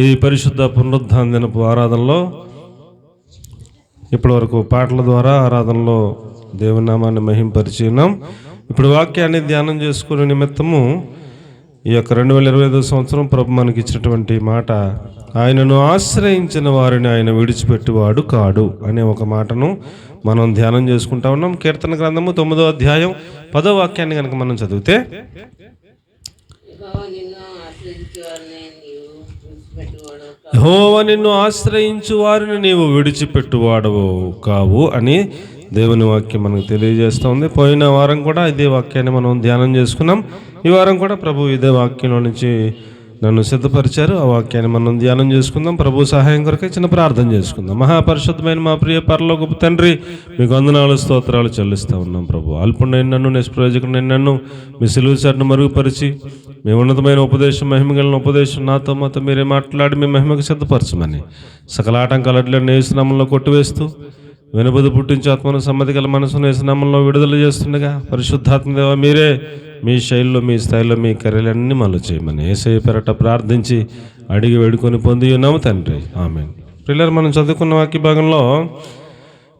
ఈ పరిశుద్ధ పునరుద్ధాన దినపు ఆరాధనలో ఇప్పటి వరకు పాటల ద్వారా ఆరాధనలో దేవుని నామాన్ని మహింపరిచి ఉన్నాం. ఇప్పుడు వాక్యాన్ని ధ్యానం చేసుకునే నిమిత్తము ఈ యొక్క 2025 సంవత్సరం ప్రభు మనకి ఇచ్చినటువంటి మాట, ఆయనను ఆశ్రయించిన వారిని ఆయన విడిచిపెట్టువాడు కాడు అనే ఒక మాటను మనం ధ్యానం చేసుకుంటా ఉన్నాం. కీర్తన గ్రంథము 9వ అధ్యాయం 10వ వాక్యాన్ని కనుక మనం చదివితే, యెహోవా నిన్ను ఆశ్రయించు వారిని నీవు విడిచిపెట్టువాడవు కావు అని దేవుని వాక్యం మనకు తెలియజేస్తుంది. పోయిన వారం కూడా ఇదే వాక్యాన్ని మనం ధ్యానం చేసుకున్నాం. ఈ వారం కూడా ప్రభు ఇదే వాక్యంలో నుంచి నన్ను సిద్ధపరిచారు. ఆ వాక్యాన్ని మనం ధ్యానం చేసుకుందాం. ప్రభు సహాయం కొరకే చిన్న ప్రార్థన చేసుకుందాం. మహాపరిశుద్ధమైన మా ప్రియ పరలోకపు తండ్రి, మీకు వందనాలు స్తోత్రాలు చెల్లిస్తూ ఉన్నాం. ప్రభు అల్పుడైన నన్ను, నిష్ప్రయోజకుడైన నన్ను మీ సిలువ చాటును మరుగుపరిచి మీ ఉన్నతమైన ఉపదేశం, మహిమగలిగిన ఉపదేశం మాతో మీరే మాట్లాడి మీ మహిమకు సిద్ధపరచమని సకల ఆటంకాలట్లన్నీ యేసునామంలో కొట్టివేస్తూ వెనుబుద్ధి పుట్టించి ఆత్మను సమ్మతి గల మనసును యేసునామంలో విడుదల చేస్తుండగా, పరిశుద్ధాత్మదేవ మీరే మీ శైలిలో, మీ స్థాయిలో మీ కార్యాలన్నీ మళ్ళీ చేయమని యేసయ్య పేరట ప్రార్థించి అడిగి వేడుకొని పొంది ఉన్నాము తండ్రి, ఆమేన్. పిల్లలు, మనం చదువుకున్న వాక్య భాగంలో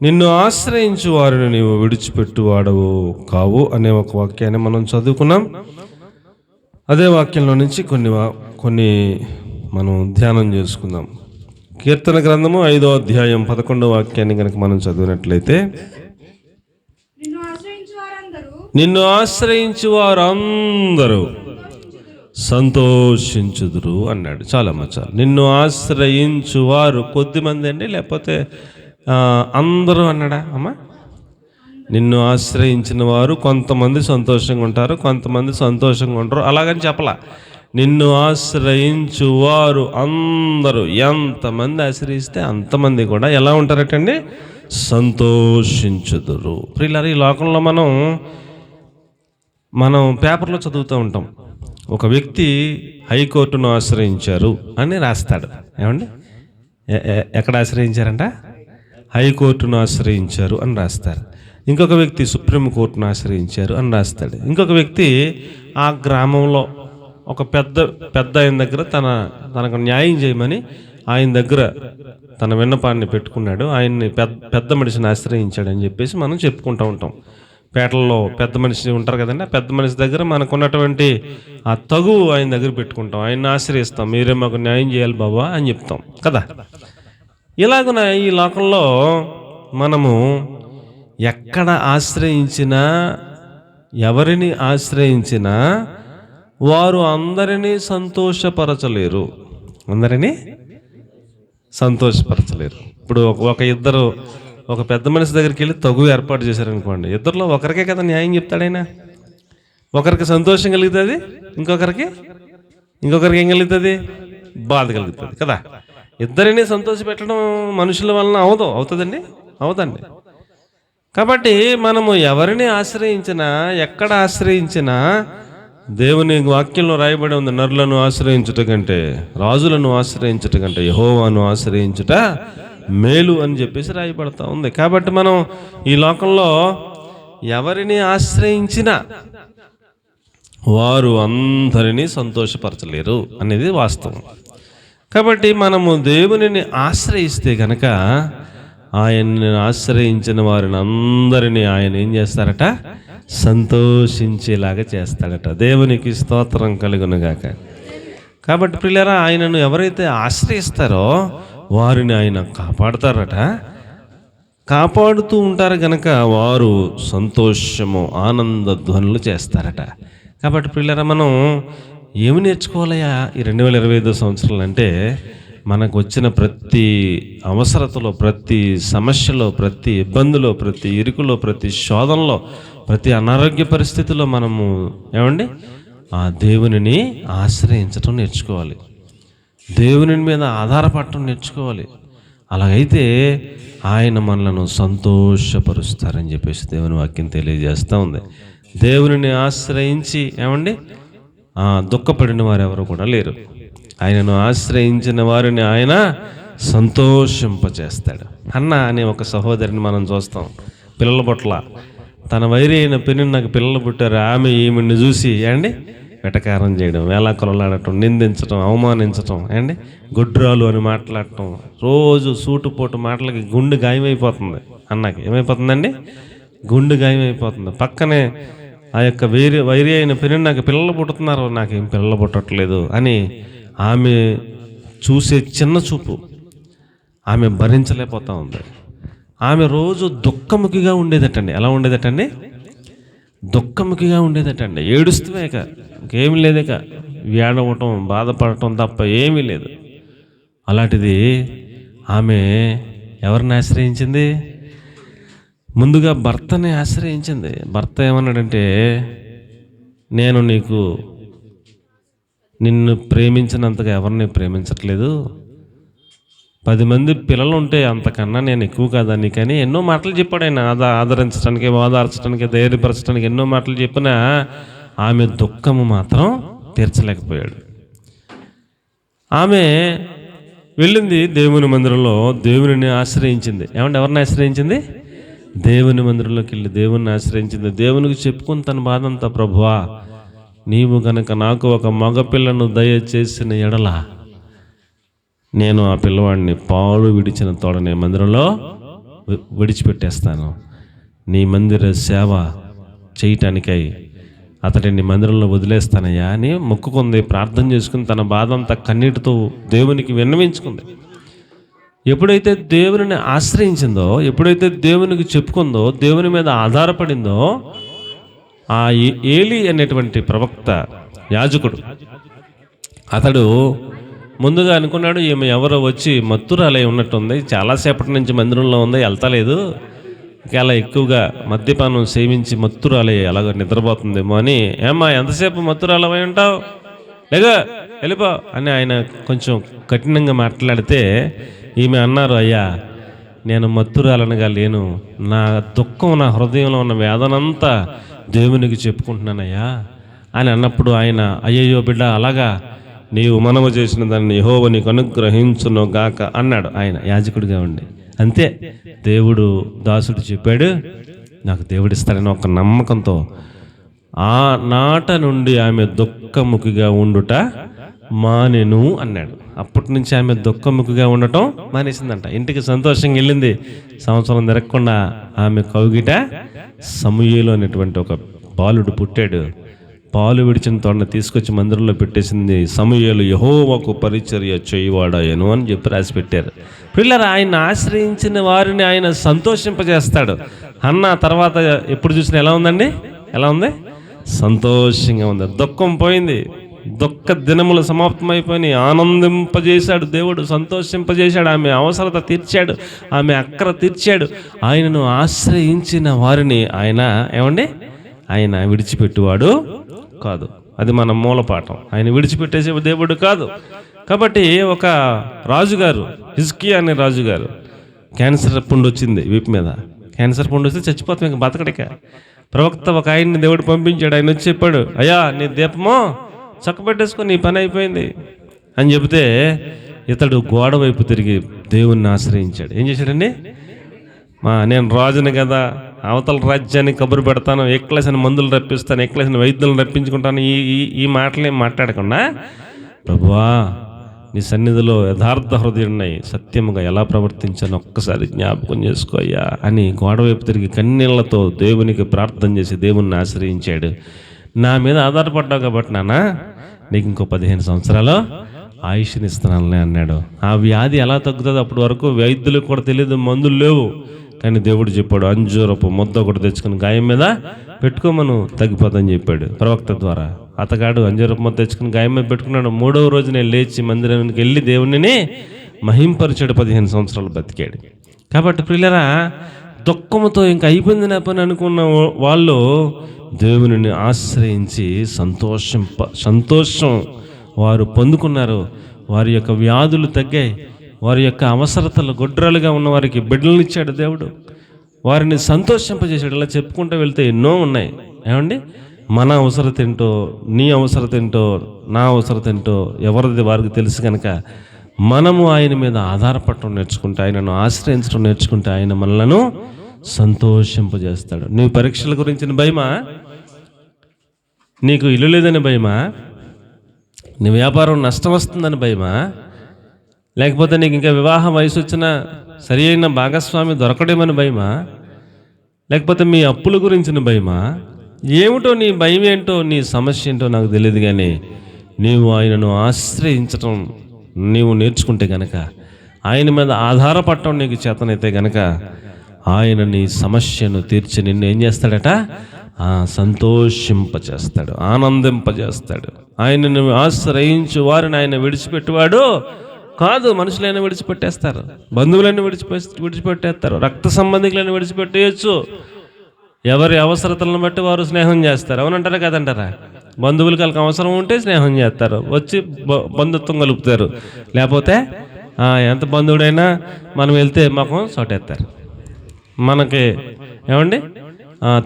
నిన్ను ఆశ్రయించు వారిని నీవు విడిచిపెట్టువాడవు కావు అనే ఒక వాక్యాన్ని మనం చదువుకున్నాం. అదే వాక్యంలో నుంచి కొన్ని మనం ధ్యానం చేసుకుందాం. కీర్తన గ్రంథము 5వ అధ్యాయం 11వ వాక్యాన్ని కనుక మనం చదివినట్లయితే, నిన్ను ఆశ్రయించు వారందరూ సంతోషించుదురు అన్నాడు. చాలా చాలు. నిన్ను ఆశ్రయించు వారు కొద్దిమంది అండి, లేకపోతే అందరూ అన్నాడా అమ్మా? నిన్ను ఆశ్రయించిన వారు కొంతమంది సంతోషంగా ఉంటారు, కొంతమంది సంతోషంగా ఉంటారు, అలాగని చెప్పలా. నిన్ను ఆశ్రయించు వారు అందరూ, ఎంతమంది ఆశ్రయిస్తే అంతమంది కూడా ఎలా ఉంటారటండి? సంతోషించుదురు. ప్రియులారా, ఈ లోకంలో మనం పేపర్లో చదువుతూ ఉంటాం, ఒక వ్యక్తి హైకోర్టును ఆశ్రయించారు అని రాస్తాడు. ఏమండి, ఎక్కడ ఆశ్రయించారంట? హైకోర్టును ఆశ్రయించారు అని రాస్తారు. ఇంకొక వ్యక్తి సుప్రీంకోర్టును ఆశ్రయించారు అని రాస్తాడు. ఇంకొక వ్యక్తి ఆ గ్రామంలో ఒక పెద్ద ఆయన దగ్గర తనకు న్యాయం చేయమని ఆయన దగ్గర తన విన్నపాన్ని పెట్టుకున్నాడు. ఆయన్ని పెద్ద మనిషిని ఆశ్రయించాడని చెప్పేసి మనం చెప్పుకుంటూ ఉంటాం. పేటల్లో పెద్ద మనిషి ఉంటారు కదండి, ఆ పెద్ద మనిషి దగ్గర మనకున్నటువంటి ఆ తగువు ఆయన దగ్గర పెట్టుకుంటాం, ఆయన్ని ఆశ్రయిస్తాం. మీరే మాకు న్యాయం చేయాలి బాబా అని చెప్తాం కదా. ఇలాగున ఈ లోకంలో మనము ఎక్కడ ఆశ్రయించినా, ఎవరిని ఆశ్రయించినా వారు అందరినీ సంతోషపరచలేరు. అందరినీ సంతోషపరచలేరు. ఇప్పుడు ఒక పెద్ద మనిషి దగ్గరికి వెళ్ళి తగు ఏర్పాటు చేశారనుకోండి, ఇద్దరిలో ఒకరికే కదా న్యాయం చెప్తాడైనా. ఒకరికి సంతోషం కలుగుతుంది, ఇంకొకరికి ఏం కలుగుతుంది? బాధ కలుగుతుంది కదా. ఇద్దరిని సంతోష పెట్టడం మనుషుల వలన అవుతుందండి. కాబట్టి మనము ఎవరిని ఆశ్రయించినా, ఎక్కడ ఆశ్రయించినా, దేవుని వాక్యంలో రాయబడి ఉంది, నరులను ఆశ్రయించుట కంటే, రాజులను ఆశ్రయించుట కంటే యెహోవాను ఆశ్రయించుట మేలు అని చెప్పేసి రాయబడతా ఉంది. కాబట్టి మనం ఈ లోకంలో ఎవరిని ఆశ్రయించినా వారు అందరినీ సంతోషపరచలేరు అనేది వాస్తవం. కాబట్టి మనము దేవునిని ఆశ్రయిస్తే కనుక ఆయన్ని ఆశ్రయించిన వారిని అందరినీ ఆయన ఏం చేస్తారట? సంతోషించేలాగా చేస్తాడట. దేవునికి స్తోత్రం కలుగునుగాక. కాబట్టి ప్రియులారా, ఆయనను ఎవరైతే ఆశ్రయిస్తారో వారిని ఆయన కాపాడుతారట. కాపాడుతూ ఉంటారు కనుక వారు సంతోషము, ఆనంద ధ్వనులు చేస్తారట. కాబట్టి ప్రియులారా, మనం ఏమి నేర్చుకోవాలయా ఈ 2025 సంవత్సరాలు అంటే, మనకు వచ్చిన ప్రతి అవసరతలో, ప్రతి సమస్యలో, ప్రతి ఇబ్బందిలో, ప్రతి ఇరుకులో, ప్రతి శోధనలో, ప్రతి అనారోగ్య పరిస్థితిలో మనము ఆ దేవునిని ఆశ్రయించటం నేర్చుకోవాలి. దేవుని మీద ఆధారపడటం నేర్చుకోవాలి. అలాగైతే ఆయన మనలను సంతోషపరుస్తారని చెప్పేసి దేవుని వాక్యం తెలియజేస్తూ ఉంది. దేవునిని ఆశ్రయించి దుఃఖపడిన వారు ఎవరు కూడా లేరు. ఆయనను ఆశ్రయించిన వారిని ఆయన సంతోషింపచేస్తాడు. అన్న అనే ఒక సహోదరిని మనం చూస్తాం. పిల్లల పట్ల తన వైరి అయిన పెని నాకు పిల్లలు పుట్టారు, ఆమె ఈమెను చూసి వెటకారం చేయడం, వేళాకొలలాడటం, నిందించటం, అవమానించటం, అండి గొడ్రాలు అని మాట్లాడటం, రోజు సూటుపోటు మాటలకి గుండె గాయమైపోతుంది. అన్నకి ఏమైపోతుందండి? గుండె గాయమైపోతుంది. పక్కనే ఆ యొక్క వైరి అయిన పిల్లని, నాకు పిల్లలు పుట్టుతున్నారు, నాకేం పిల్లలు పుట్టట్లేదు అని ఆమె చూసే చిన్న చూపు ఆమె భరించలేకపోతా ఉంది. ఆమె రోజు దుఃఖముఖిగా ఉండేదటండి. ఎలా ఉండేదటండి? దుఃఖముఖిగా ఉండేదటండి. ఏడుస్తూ ఇంకేమీ లేదు, ఏడవటం, బాధపడటం తప్ప ఏమీ లేదు. అలాంటిది ఆమె ఎవరిని ఆశ్రయించింది? ముందుగా భర్తని ఆశ్రయించింది. భర్త ఏమన్నాడంటే, నేను నిన్ను ప్రేమించినంతగా ఎవరిని ప్రేమించట్లేదు, 10 మంది పిల్లలు ఉంటే అంతకన్నా నేను ఎక్కువ కాదా నీకని ఎన్నో మాటలు చెప్పాడు ఆయన. ఆదరించడానికి, ఓదార్చడానికి, ధైర్యపరచడానికి ఎన్నో మాటలు చెప్పినా ఆమె దుఃఖము మాత్రం తీర్చలేకపోయాడు. ఆమె వెళ్ళింది దేవుని మందిరంలో, దేవుని ఆశ్రయించింది. ఏమంటే ఎవరిని ఆశ్రయించింది? దేవుని మందిరంలోకి వెళ్ళి దేవుని ఆశ్రయించింది. దేవునికి చెప్పుకుని తన బాధ అంతా, ప్రభువా నీవు గనక నాకు ఒక మగపిల్లను దయచేసిన ఎడల నేను ఆ పిల్లవాడిని పాలు విడిచిన తోడనే మందిరంలో విడిచిపెట్టేస్తాను, నీ మందిర సేవ చేయటానికై అతడిని మందిరంలో వదిలేస్తానయ్యా అని మొక్కుకుంది. ప్రార్థన చేసుకుని తన బాధ అంతా కన్నీటితో దేవునికి విన్నవించుకుంది. ఎప్పుడైతే దేవుని ఆశ్రయించిందో, ఎప్పుడైతే దేవునికి చెప్పుకుందో, దేవుని మీద ఆధారపడిందో, ఆ ఏలి అనేటువంటి ప్రవక్త, యాజకుడు, అతడు ముందుగా అనుకున్నాడు, ఈమె ఎవరో వచ్చి మత్తురాలై ఉన్నట్టుంది, చాలాసేపటి నుంచి మందిరంలో ఉంది, వెళ్తలేదు, చాలా ఎక్కువగా మద్యపానం సేవించి మత్తురాలై అలాగ నిద్రపోతుందేమో అని, ఏమ్మా ఎంతసేపు మత్తురాలవై ఉంటావు, లేగా వెళ్ళిపో అని ఆయన కొంచెం కఠినంగా మాట్లాడితే ఈమె అన్నారు, అయ్యా నేను మత్తురాలనగా లేను, నా దుఃఖం, నా హృదయంలో ఉన్న వేదనంతా దేవునికి చెప్పుకుంటున్నానయ్యా అని అన్నప్పుడు ఆయన, అయ్యయ్యో బిడ్డ, అలాగా నీవు మనము చేసిన దాన్ని యెహోవా నీకు అనుగ్రహించును గాక అన్నాడు ఆయన యాజకుడిగా ఉండి. అంతే, దేవుడు దాసుడు చెప్పాడు, నాకు దేవుడు ఇస్తాడని ఒక నమ్మకంతో ఆ నాట నుండి ఆమె దుఃఖముఖిగా ఉండుట మానెను అన్నాడు. అప్పటి నుంచి ఆమె దుఃఖముఖిగా ఉండటం మానేసిందంట. ఇంటికి సంతోషంగా వెళ్ళింది. సంవత్సరం తిరగకుండా ఆమె కౌగిట సమూయేలు అనేటువంటి ఒక బాలుడు పుట్టాడు. పాలు విడిచిన తోడని తీసుకొచ్చి మందిరంలో పెట్టేసింది. సమూయేలు యెహోవాకు పరిచర్య చేయవాడాయను అని చెప్పి రాసి పెట్టారు. పిల్లలు ఆయన ఆశ్రయించిన వారిని ఆయన సంతోషింపజేస్తాడు. అన్న తర్వాత ఎప్పుడు చూసినా ఎలా ఉందండి? ఎలా ఉంది? సంతోషంగా ఉంది. దుఃఖం పోయింది, దుఃఖ దినములు సమాప్తమైపోయినాయి. ఆనందింపజేశాడు దేవుడు, సంతోషింపజేశాడు. ఆమె అవసరత తీర్చాడు, ఆమె అక్కర తీర్చాడు. ఆయనను ఆశ్రయించిన వారిని ఆయన ఆయన విడిచిపెట్టువాడు కాదు. అది మన మూలపాఠం. ఆయన విడిచిపెట్టేసే దేవుడు కాదు. కాబట్టి ఒక రాజుగారు, హిజ్కియా అనే రాజుగారు, క్యాన్సర్ పుండు వచ్చింది వీపు మీద. క్యాన్సర్ పుండు వస్తే చచ్చిపోతాం, ఇంకా బతకడిక. ప్రవక్త ఒక ఆయన్ని దేవుడు పంపించాడు. ఆయన వచ్చి చెప్పాడు, అయ్యా నీ దీపమో చక్కబెట్టేసుకొని నీ పని అయిపోయింది అని చెబితే ఇతడు గోడ వైపు తిరిగి దేవుణ్ణి ఆశ్రయించాడు. ఏం చేశాడండి? నేను రాజుని కదా, అవతల రాజ్యాన్ని కబురు పెడతాను, ఎక్లేసిన మందులు రప్పిస్తాను, ఎక్లేసిన వైద్యులను రప్పించుకుంటాను, ఈ మాటలేం మాట్లాడకుండా, ప్రభువా నీ సన్నిధిలో యథార్థ హృదయున్నాయి, సత్యముగా ఎలా ప్రవర్తించాను ఒక్కసారి జ్ఞాపకం చేసుకోయ్యా అని గోడ వైపు తిరిగి కన్నీళ్లతో దేవునికి ప్రార్థన చేసి దేవుణ్ణి ఆశ్రయించాడు. నా మీద ఆధారపడ్డావు కాబట్టి నాన్న నీకు ఇంకో 15 సంవత్సరాలు ఆయుష్ని ఇస్తున్నానులే అన్నాడు. ఆ వ్యాధి ఎలా తగ్గుతుంది? అప్పటి వరకు వైద్యులకు కూడా తెలియదు, మందులు లేవు. కానీ దేవుడు చెప్పాడు, అంజూరపు ముద్ద ఒకటి తెచ్చుకుని గాయం మీద పెట్టుకోమను, తగ్గిపోదని చెప్పాడు ప్రవక్త ద్వారా. అతగాడు అంజూరపు ముద్ద తెచ్చుకుని గాయం మీద పెట్టుకున్నాడు. 3వ రోజునే లేచి మందిరానికి వెళ్ళి దేవుడిని మహింపరిచాడు. 15 సంవత్సరాలు బతికాడు. కాబట్టి ప్రియులరా, దుఃఖముతో ఇంకా అయిపోయింది నా పని అనుకున్న వాళ్ళు దేవుని ఆశ్రయించి సంతోషం వారు పొందుకున్నారు. వారి యొక్క వ్యాధులు తగ్గాయి. వారి యొక్క అవసరతలు, గొడ్రాలుగా ఉన్న వారికి బిడ్డలను ఇచ్చాడు దేవుడు. వారిని సంతోషింపజేశాడు. ఇలా చెప్పుకుంటూ వెళ్తే ఎన్నో ఉన్నాయి. ఏమండి, మన అవసరత ఏంటో, నీ అవసరత ఏంటో, నా అవసరత ఏంటో ఎవరిది వారికి తెలుసు కనుక మనము ఆయన మీద ఆధారపడటం నేర్చుకుంటే, ఆయనను ఆశ్రయించడం నేర్చుకుంటే ఆయన మనలను సంతోషింపజేస్తాడు. నీ పరీక్షల గురించిన భయమా? నీకు ఇల్లు లేదని భయమా? నీ వ్యాపారం నష్టం వస్తుందని భయమా? లేకపోతే నీకు ఇంకా వివాహ వయసు వచ్చిన సరి అయిన భాగస్వామి దొరకడేమని భయమా? లేకపోతే మీ అప్పుల గురించిన భయమా? ఏమిటో నీ భయం ఏంటో, నీ సమస్య ఏంటో నాకు తెలియదు. కానీ నీవు ఆయనను ఆశ్రయించటం నీవు నేర్చుకుంటే గనక, ఆయన మీద ఆధారపడటం నీకు చేతనైతే గనక, ఆయన నీ సమస్యను తీర్చి నిన్ను ఏం చేస్తాడట? సంతోషింపచేస్తాడు, ఆనందింపజేస్తాడు. ఆయనను ఆశ్రయించు వారిని ఆయన విడిచిపెట్టువాడు కాదు. మనుషులైనా విడిచిపెట్టేస్తారు, బంధువులైనా విడిచిపెట్టేస్తారు, రక్త సంబంధికులను విడిచిపెట్టేయచ్చు. ఎవరి అవసరతలను బట్టి వారు స్నేహం చేస్తారు. అవునంటారా కదంటారా? బంధువులకి వాళ్ళకి అవసరం ఉంటే స్నేహం చేస్తారు, వచ్చి బంధుత్వం కలుపుతారు. లేకపోతే ఎంత బంధువుడైనా మనం వెళ్తే మొఖం చోటేస్తారు, మనకి ఏమండి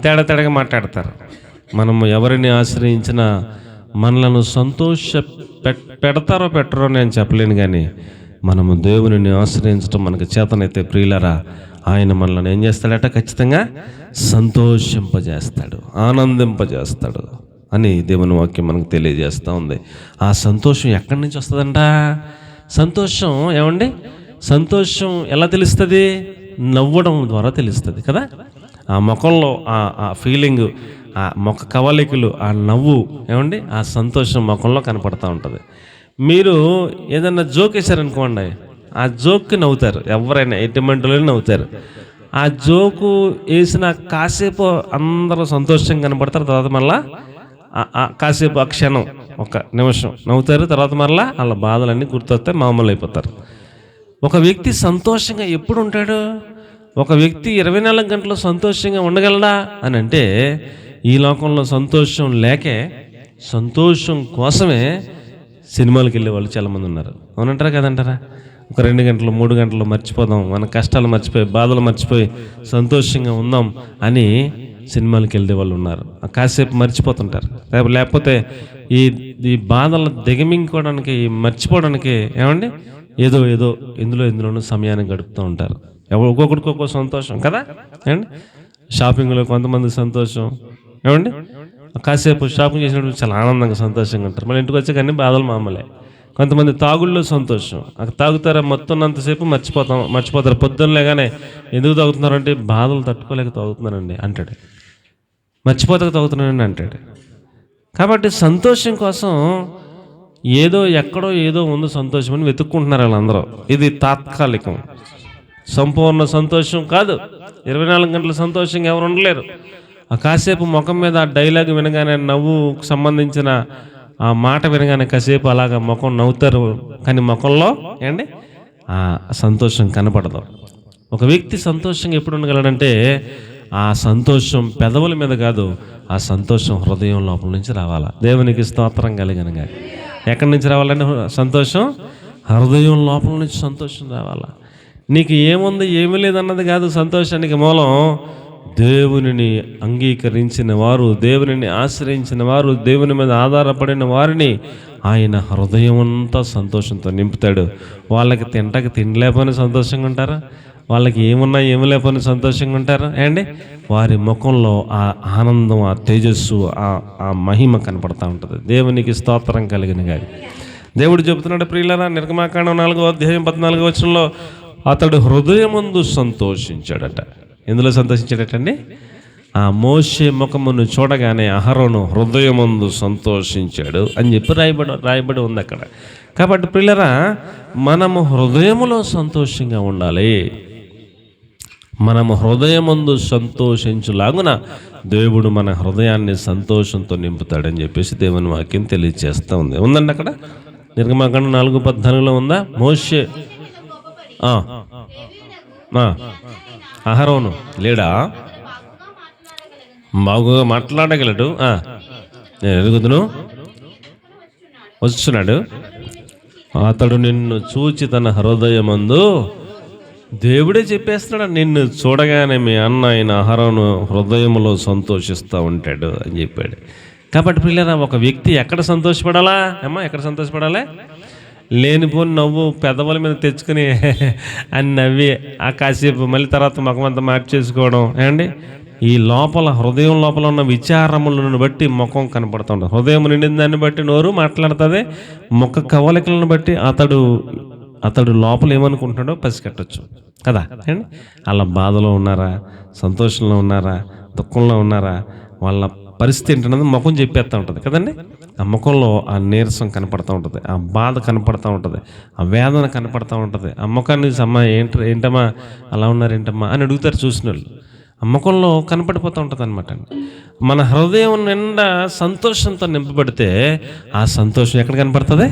తేడాగా మాట్లాడతారు. మనము ఎవరిని ఆశ్రయించినా మనలను సంతోష పెడతారో పెట్టరో నేను చెప్పలేను. కానీ మనము దేవుని ఆశ్రయించడం మనకు చేతనైతే ప్రియులరా, ఆయన మనల్ని ఏం చేస్తాడట? ఖచ్చితంగా సంతోషింపజేస్తాడు, ఆనందింపజేస్తాడు అని దేవుని వాక్యం మనకు తెలియజేస్తూ ఉంది. ఆ సంతోషం ఎక్కడి నుంచి వస్తుందంట? సంతోషం ఏమండి, సంతోషం ఎలా తెలుస్తుంది? నవ్వడం ద్వారా తెలుస్తుంది కదా. ఆ ముఖంలో ఆ ఫీలింగ్, ఆ ముఖ కవలికలు, ఆ నవ్వు ఏమండి, ఆ సంతోషం ముఖంలో కనపడుతూ ఉంటుంది. మీరు ఏదన్నా జోక్ వేశారనుకోండి, ఆ జోక్కి నవ్వుతారు. ఎవరైనా ఎటువంటి నవ్వుతారు. ఆ జోకు వేసిన కాసేపు అందరూ సంతోషంగా కనపడతారు. తర్వాత మళ్ళా కాసేపు, ఆ క్షణం, ఒక నిమిషం నవ్వుతారు. తర్వాత మళ్ళీ వాళ్ళ బాధలన్నీ గుర్తొస్తాయి, మామూలు అయిపోతారు. ఒక వ్యక్తి సంతోషంగా ఎప్పుడు ఉంటాడు? ఒక వ్యక్తి 24 గంటలు సంతోషంగా ఉండగలడా అని అంటే, ఈ లోకంలో సంతోషం లేకే, సంతోషం కోసమే సినిమాలకు వెళ్ళే వాళ్ళు చాలామంది ఉన్నారు. అవునంటారా కదంటారా? ఒక 2 గంటలు 3 గంటలు మర్చిపోదాం, మన కష్టాలు మర్చిపోయి, బాధలు మర్చిపోయి సంతోషంగా ఉందాం అని సినిమాలకు వెళ్ళే వాళ్ళు ఉన్నారు. కాసేపు మర్చిపోతుంటారు. లేకపోతే ఈ బాధలు దిగమింగుకోవడానికి, మర్చిపోవడానికి ఏమండి ఏదో ఇందులోనూ సమయాన్ని గడుపుతూ ఉంటారు. ఒక్కొక్కడికి ఒక్కొక్క సంతోషం కదా ఏమండి. షాపింగ్లో కొంతమంది సంతోషం ఏమండి, కాసేపు షాపింగ్ చేసినప్పుడు చాలా ఆనందంగా సంతోషంగా ఉంటారు. మళ్ళీ ఇంటికి వచ్చే కానీ బాధలు మామూలే. కొంతమంది తాగుల్లో సంతోషం, అక్కడ తాగుతారా మొత్తం అంతసేపు మర్చిపోతారు. పొద్దున్నలేగానే ఎందుకు తాగుతున్నారంటే బాధలు తట్టుకోలేక తాగుతున్నారండి అంటాడు, మర్చిపోతాక తాగుతున్నానండి అంటాడు. కాబట్టి సంతోషం కోసం ఎక్కడో ఏదో ఉంది సంతోషం అని వెతుక్కుంటున్నారు వాళ్ళందరూ. ఇది తాత్కాలికం, సంపూర్ణ సంతోషం కాదు. 24 గంటల సంతోషంగా ఎవరు ఉండలేరు. ఆ కాసేపు ముఖం మీద ఆ డైలాగ్ వినగానే, నవ్వుకు సంబంధించిన ఆ మాట వినగానే కాసేపు అలాగా ముఖం నవ్వుతారు, కానీ ముఖంలో ఏంటి ఆ సంతోషం కనపడదు. ఒక వ్యక్తి సంతోషంగా ఎప్పుడు ఉండగలడంటే, ఆ సంతోషం పెదవుల మీద కాదు, ఆ సంతోషం హృదయం లోపల నుంచి రావాలా. దేవునికి స్తోత్రం కలిగినగా. ఎక్కడి నుంచి రావాలంటే సంతోషం హృదయం లోపల నుంచి సంతోషం రావాలా. నీకు ఏముంది ఏమీ లేదన్నది కాదు సంతోషానికి మూలం. దేవునిని అంగీకరించిన వారు, దేవునిని ఆశ్రయించిన వారు, దేవుని మీద ఆధారపడిన వారిని ఆయన హృదయం అంతా సంతోషంతో నింపుతాడు. వాళ్ళకి తింటకి తినలేకపోయినా సంతోషంగా ఉంటారా? వాళ్ళకి ఏమున్నా ఏమి లేకపోయినా సంతోషంగా ఉంటారా అండి? వారి ముఖంలో ఆ ఆనందం, ఆ తేజస్సు, ఆ మహిమ కనపడతా ఉంటుంది. దేవునికి స్తోత్రం కలిగిన గాని దేవుడు చెబుతున్నాడు ప్రియులారా, నిర్గమాకాండం 4వ అధ్యాయం 14వ వచనంలో, అతడు హృదయమందు సంతోషించాడట. ఎందులో సంతోషించాడటండి? ఆ మోషే ముఖమును చూడగానే అహరోను హృదయమందు సంతోషించాడు అని చెప్పి రాయబడి ఉంది అక్కడ. కాబట్టి ప్రియులారా, మనము హృదయములో సంతోషంగా ఉండాలి. మనము హృదయమందు సంతోషించులాగున దేవుడు మన హృదయాన్ని సంతోషంతో నింపుతాడని చెప్పేసి దేవుని వాక్యం తెలియజేస్తూ ఉంది. ఉందండి అక్కడ నిర్గమాకాండం 4:14 ఉందా? మోషే అహరోను లేడా? బాగుగా మాట్లాడగలడు. నేను ఎరుగుదును, వస్తున్నాడు. అతడు నిన్ను చూచి తన హృదయమందు, దేవుడే చెప్పేస్తున్నాడు, నిన్ను చూడగానే మీ అన్న ఆయన అహరోను హృదయంలో సంతోషిస్తూ ఉంటాడు అని చెప్పాడు. కాబట్టి పిల్లరా, ఒక వ్యక్తి ఎక్కడ సంతోషపడాలా? ఎక్కడ సంతోషపడాలి? లేనిపోని నవ్వు పెదవుల మీద తెచ్చుకుని అని నవ్వి ఆ కాసేపు మళ్ళీ తర్వాత ముఖమంతా మార్చేసుకోవడం ఏమండి, ఈ లోపల హృదయం లోపల ఉన్న విచారములను బట్టి ముఖం కనపడుతూ ఉంటుంది. హృదయం నిండిన దాన్ని బట్టి నోరు మాట్లాడుతుంది. ముఖ కవలికలను బట్టి అతడు లోపల ఏమనుకుంటున్నాడో పసిగట్టచ్చు కదా అండి. అలా బాధలో ఉన్నారా, సంతోషంలో ఉన్నారా, దుఃఖంలో ఉన్నారా, వాళ్ళ పరిస్థితి ఏంటన్నది ముఖం చెప్పేస్తూ ఉంటుంది కదండి. ఆ ముఖంలో ఆ నీరసం కనపడుతూ ఉంటుంది, ఆ బాధ కనపడుతూ ఉంటుంది, ఆ వేదన కనపడుతూ ఉంటుంది. ఆ ముఖాన్ని అమ్మ ఏంటమ్మా అలా ఉన్నారు ఏంటమ్మా అని అడుగుతారు చూసిన వాళ్ళు. ఆ ముఖంలో కనపడిపోతూ ఉంటుంది అనమాట. మన హృదయం నిండా సంతోషంతో నింపబడితే ఆ సంతోషం ఎక్కడ కనపడుతుంది?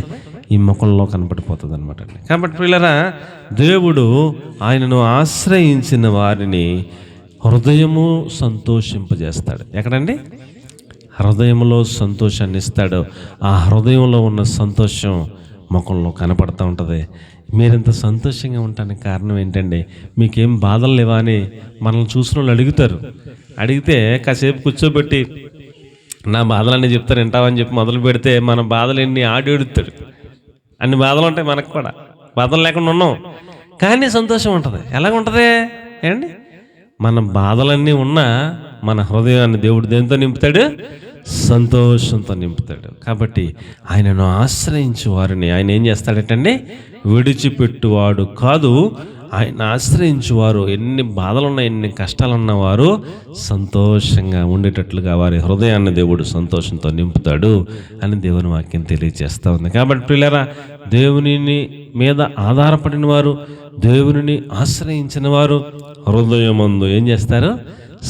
ఈ ముఖంలో కనపడిపోతుంది అనమాట అండి. కాబట్టి పిల్లరా, దేవుడు ఆయనను ఆశ్రయించిన వారిని హృదయము సంతోషింపజేస్తాడు. ఎక్కడండి? హృదయంలో సంతోషాన్ని ఇస్తాడు. ఆ హృదయంలో ఉన్న సంతోషం ముఖంలో కనపడుతూ ఉంటుంది. మీరింత సంతోషంగా ఉండటానికి కారణం ఏంటండి? మీకేం బాధలు లేవా అని మనల్ని చూసిన వాళ్ళు అడుగుతారు. అడిగితే కాసేపు కూర్చోబెట్టి నా బాధలన్నీ చెప్తారు వింటావని చెప్పి మొదలు పెడితే మన బాధలన్నీ ఆడేడుతాడు. అన్ని బాధలు ఉంటాయి మనకు కూడా, బాధలు లేకుండా ఉన్నాం కానీ సంతోషం ఉంటుంది. ఎలాగ ఉంటుంది ఏండి? మన బాధలన్నీ ఉన్నా మన హృదయాన్ని దేవుడు దేంతో నింపుతాడు? సంతోషంతో నింపుతాడు. కాబట్టి ఆయనను ఆశ్రయించు వారిని ఆయన ఏం చేస్తాడటండి? విడిచిపెట్టువాడు కాదు. ఆయన ఆశ్రయించువారు ఎన్ని బాధలున్నా ఎన్ని కష్టాలున్న వారు సంతోషంగా ఉండేటట్లుగా వారి హృదయాన్ని దేవుడు సంతోషంతో నింపుతాడు అని దేవుని వాక్యం తెలియజేస్తూ ఉంది. కాబట్టి ప్రియులారా, దేవుని మీద ఆధారపడిన వారు, దేవుని ఆశ్రయించిన వారు హృదయమందు ఏం చేస్తారు?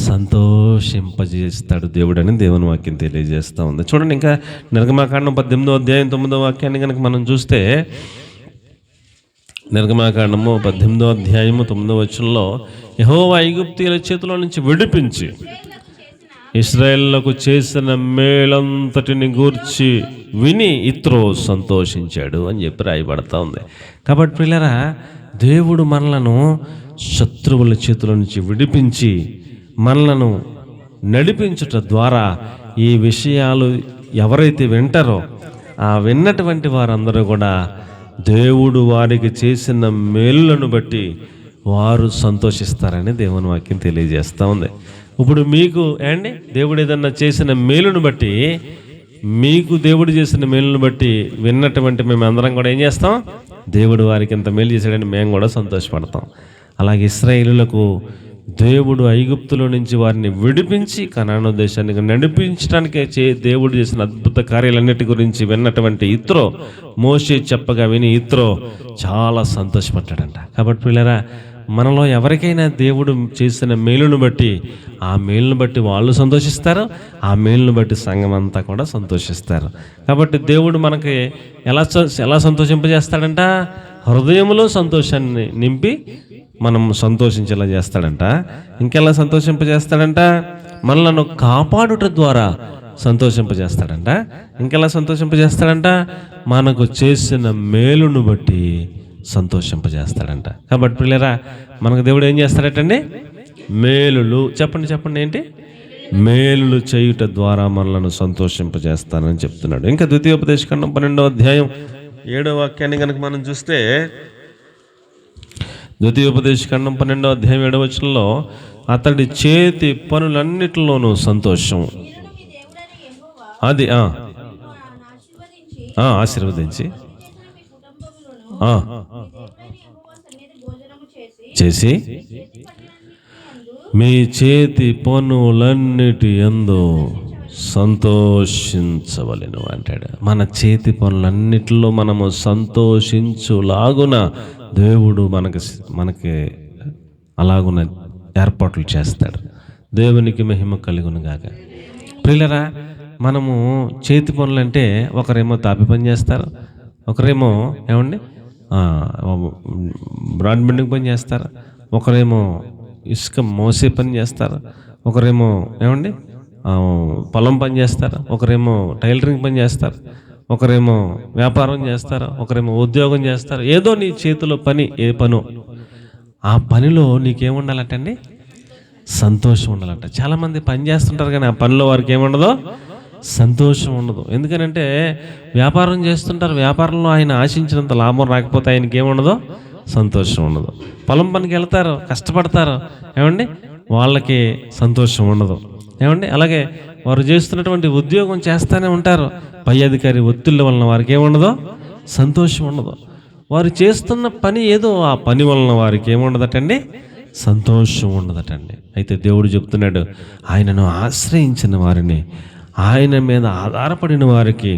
సంతోషింపజేస్తాడు దేవుడు అని దేవుని వాక్యం తెలియజేస్తూ ఉంది. చూడండి, ఇంకా నిర్గమాకాండం 18వ అధ్యాయం 9వ వాక్యాన్ని కనుక మనం చూస్తే, నిర్గమాకాండము 18వ అధ్యాయము 9వ వచనంలో, యెహోవా ఐగుప్తీయుల చేతిలో నుంచి విడిపించి ఇశ్రాయేలులకు చేసిన మేలంతటిని గూర్చి విని ఇత్రో సంతోషించాడు అని చెప్పి రాయబడతా ఉంది. కాబట్టి పిల్లరా, దేవుడు మనలను శత్రువుల చేతుల నుంచి విడిపించి మనలను నడిపించుట ద్వారా ఈ విషయాలు ఎవరైతే వింటారో ఆ విన్నటువంటి వారందరూ కూడా దేవుడు వారికి చేసిన మేలులను బట్టి వారు సంతోషిస్తారని దేవుని వాక్యం తెలియజేస్తూ ఉంది. ఇప్పుడు మీకు ఏండి దేవుడు ఏదన్నా చేసిన మేలును బట్టి, మీకు దేవుడు చేసిన మేలును బట్టి విన్నటువంటి మేము అందరం కూడా ఏం చేస్తాం? దేవుడు వారికి ఇంత మేలు చేశాడని మేము కూడా సంతోషపడతాం. అలాగే ఇశ్రాయేలులకు దేవుడు ఐగుప్తులో నుంచి వారిని విడిపించి కనాను దేశానికి నడిపించడానికి దేవుడు చేసిన అద్భుత కార్యాలన్నిటి గురించి విన్నటువంటి ఇత్రో, మోషే చెప్పగా విని ఇత్రో చాలా సంతోషపడ్డాడంట. కాబట్టి పిల్లరా, మనలో ఎవరికైనా దేవుడు చేసిన మేలును బట్టి ఆ మేలును బట్టి వాళ్ళు సంతోషిస్తారు, ఆ మేలును బట్టి సంఘం అంతా కూడా సంతోషిస్తారు. కాబట్టి దేవుడు మనకి ఎలా సంతోషింపజేస్తాడంట? హృదయంలో సంతోషాన్ని నింపి మనం సంతోషించేలా చేస్తాడంట. ఇంకెలా సంతోషింపజేస్తాడంట? మనలను కాపాడుట ద్వారా సంతోషింపజేస్తాడంట. ఇంకెలా సంతోషింపజేస్తాడంట? మనకు చేసిన మేలును బట్టి సంతోషింపజేస్తాడంట. కాబట్టి పిల్లరా, మనకు దేవుడు ఏం చేస్తాడటండి? మేలులు. చెప్పండి ఏంటి? మేలులు చేయుట ద్వారా మనలను సంతోషింపజేస్తానని చెప్తున్నాడు. ఇంకా ద్వితీయోపదేశకాండం 12వ అధ్యాయం 7వ వాక్యాన్ని కనుక మనం చూస్తే, ద్వితీయోపదేశకాండం 12వ అధ్యాయం 7వ వచనంలో, అతడి చేతి పనులన్నిటిలోనూ సంతోషం. అది ఆశీర్వదించి చేసి మీ చేతి పనులన్నిటి యందు సంతోషించవలెను అంటాడు. మన చేతి పనులన్నిటిలో మనము సంతోషించులాగున దేవుడు మనకి అలాగున ఏర్పాట్లు చేస్తాడు. దేవునికి మహిమ కలుగునుగాక. ప్రియులరా, మనము చేతి పనులు అంటే ఒకరేమో తాపి పని చేస్తారు, ఒకరేమో ఏమండి బ్రాడ్ బిల్డింగ్ పని చేస్తారు, ఒకరేమో ఇసుక మోసే పని చేస్తారు, ఒకరేమో ఏమండి పొలం పని చేస్తారు, ఒకరేమో టైలరింగ్ పని చేస్తారు, ఒకరేమో వ్యాపారం చేస్తారు, ఒకరేమో ఉద్యోగం చేస్తారు. ఏదో నీ చేతిలో పని, ఏ పనో ఆ పనిలో నీకేముండాలంటండి? సంతోషం ఉండాలంట. చాలామంది పని చేస్తుంటారు కానీ ఆ పనిలో వారికి ఏముండదో? సంతోషం ఉండదు. ఎందుకనంటే వ్యాపారం చేస్తుంటారు, వ్యాపారంలో ఆయన ఆశించినంత లాభం రాకపోతే ఆయనకి ఏముండదో? సంతోషం ఉండదు. పొలం పనికి వెళ్తారు, కష్టపడతారు, ఏమండి వాళ్ళకి సంతోషం ఉండదు. ఏమండి, అలాగే వారు చేస్తున్నటువంటి ఉద్యోగం చేస్తూనే ఉంటారు, పై అధికారి ఒత్తిళ్ళ వలన వారికి ఏముండదు, సంతోషం ఉండదు. వారు చేస్తున్న పని ఏదో, ఆ పని వలన వారికి ఏముండదటండి, సంతోషం ఉండదటండి. అయితే దేవుడు చెప్తున్నాడు, ఆయనను ఆశ్రయించిన వారిని, ఆయన మీద ఆధారపడిన వారికి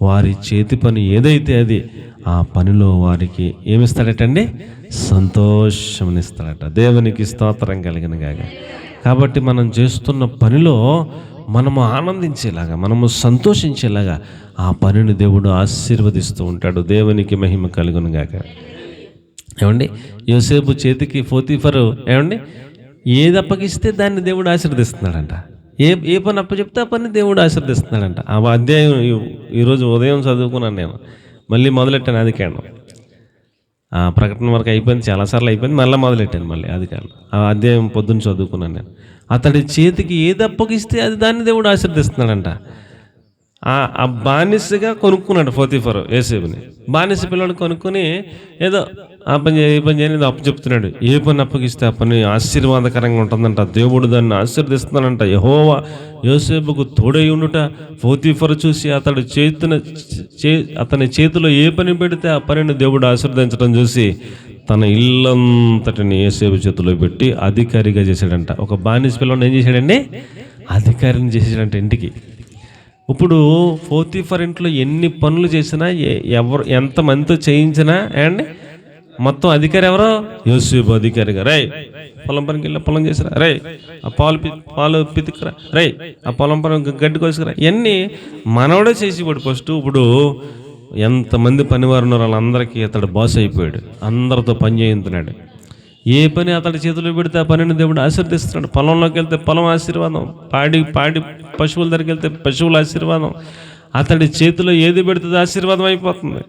వారి చేతి పని ఏదైతే అది ఆ పనిలో వారికి ఏమిస్తాడటండి, సంతోషంనిస్తాడట. దేవునికి స్తోత్రం కలిగిన గాక. కాబట్టి మనం చేస్తున్న పనిలో మనము ఆనందించేలాగా, మనము సంతోషించేలాగా ఆ పనిని దేవుడు ఆశీర్వదిస్తూ ఉంటాడు. దేవునికి మహిమ కలుగును గాక. ఏమండి, యోసేపు చేతికి పోతీఫరు ఏమండి ఏది అప్పగిస్తే దాన్ని దేవుడు ఆశీర్వదిస్తున్నాడంట. ఏ పని అప్పచెప్తే ఆ పని దేవుడు ఆశీర్వదిస్తున్నాడంట. ఆ అధ్యాయం ఈరోజు ఉదయం చదువుకున్నాను నేను, మళ్ళీ మొదలెట్టాను అది కాను. ఆ ప్రకటన వరకు అయిపోయింది, చాలాసార్లు అయిపోయింది, మళ్ళీ మొదలెట్టాను మళ్ళీ అది కాను. ఆ అధ్యాయం పొద్దున్న చదువుకున్నాను నేను. అతడి చేతికి ఏది అప్పగిస్తే అది దాన్ని దేవుడు ఆశీర్వదిస్తున్నాడంట. ఆ బానిసగా కొనుక్కున్నాడు పోతీఫరు యోసేపుని. బానిస పిల్లడు కొనుక్కొని ఏదో ఆ పని ఏ పని చేయని అప్పు చెప్తున్నాడు. ఏ పని అప్పగిస్తే ఆ పని ఆశీర్వాదకరంగా ఉంటుందంట, దేవుడు దాన్ని ఆశీర్వదిస్తున్నాడంట. యెహోవా యోసేపుకు తోడై ఉండుట పోతీఫరు చూసి అతని చేతిలో ఏ పని పెడితే ఆ పనిని దేవుడు ఆశీర్వదించడం చూసి తన ఇల్లంతటిని యోసేపు చేతిలో పెట్టి అధికారిగా చేశాడంట. ఒక బానిస పిల్లని ఏం చేశాడండి, అధికారిని చేశాడంట ఇంటికి. ఇప్పుడు పోతీఫర్ ఇంట్లో ఎన్ని పనులు చేసినా, ఎంతమందితో చేయించినా అండి, మొత్తం అధికారి ఎవరో, యోసేపు అధికారిగా. రై పొలం పనికి వెళ్ళి పొలం చేసిరా, రై ఆ పాలు పితికిరా, రై ఆ పొలం పని గడ్డి కోసుకురా, ఇవన్నీ మనవడే చేసేవాడు ఫస్ట్. ఇప్పుడు ఎంతమంది పనివారు ఉన్నారు వాళ్ళందరికీ అతడు బాస్ అయిపోయాడు, అందరితో పని చేయించున్నాడు. ఏ పని అతడి చేతిలో పెడితే ఆ పనిని దేవుడు ఆశీర్వదిస్తున్నాడు. పొలంలోకి వెళ్తే పొలం ఆశీర్వాదం, పాడి పశువుల దగ్గరికి వెళ్తే పశువుల ఆశీర్వాదం, అతడి చేతిలో ఏది పెడితే ఆశీర్వాదం అయిపోతుంది.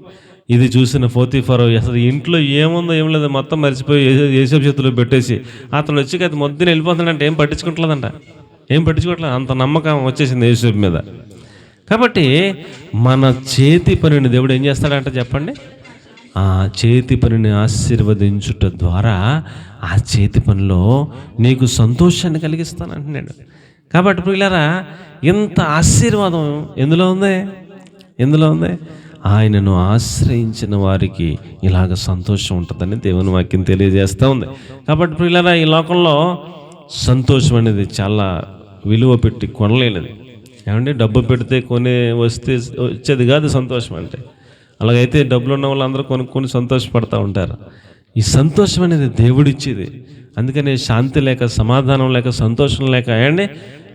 ఇది చూసిన పోతీఫరు అసలు ఇంట్లో ఏముందో ఏం లేదు మొత్తం మర్చిపోయి యోసేపు చేతిలో పెట్టేసి అతను వచ్చి అది మొద్దున వెళ్ళిపోతున్నాడంటే ఏం పట్టించుకోవట్లేదంట, ఏం పట్టించుకోవట్లేదు. అంత నమ్మకం వచ్చేసింది యోసేపు మీద. కాబట్టి మన చేతి పనిని దేవుడు ఏం చేస్తాడంట చెప్పండి, ఆ చేతి పనిని ఆశీర్వదించుట ద్వారా ఆ చేతి పనిలో నీకు సంతోషాన్ని కలిగిస్తానంటున్నాడు. కాబట్టి ప్రియులారా, ఇంత ఆశీర్వాదం ఎందులో ఉంది, ఆయనను ఆశ్రయించిన వారికి ఇలాగ సంతోషం ఉంటుందని దేవుని వాక్యం తెలియజేస్తూ ఉంది. కాబట్టి ప్రియులారా, ఈ లోకంలో సంతోషం అనేది చాలా విలువ పెట్టి కొనలేనిది. ఏమంటే డబ్బు పెడితే వచ్చేది కాదు సంతోషం అంటే. అలాగైతే డబ్బులు ఉన్న వాళ్ళందరూ కొనుక్కొని సంతోషపడుతూ ఉంటారు. ఈ సంతోషం అనేది దేవుడిచ్చేది. అందుకని శాంతి లేక, సమాధానం లేక, సంతోషం లేక ఏమండి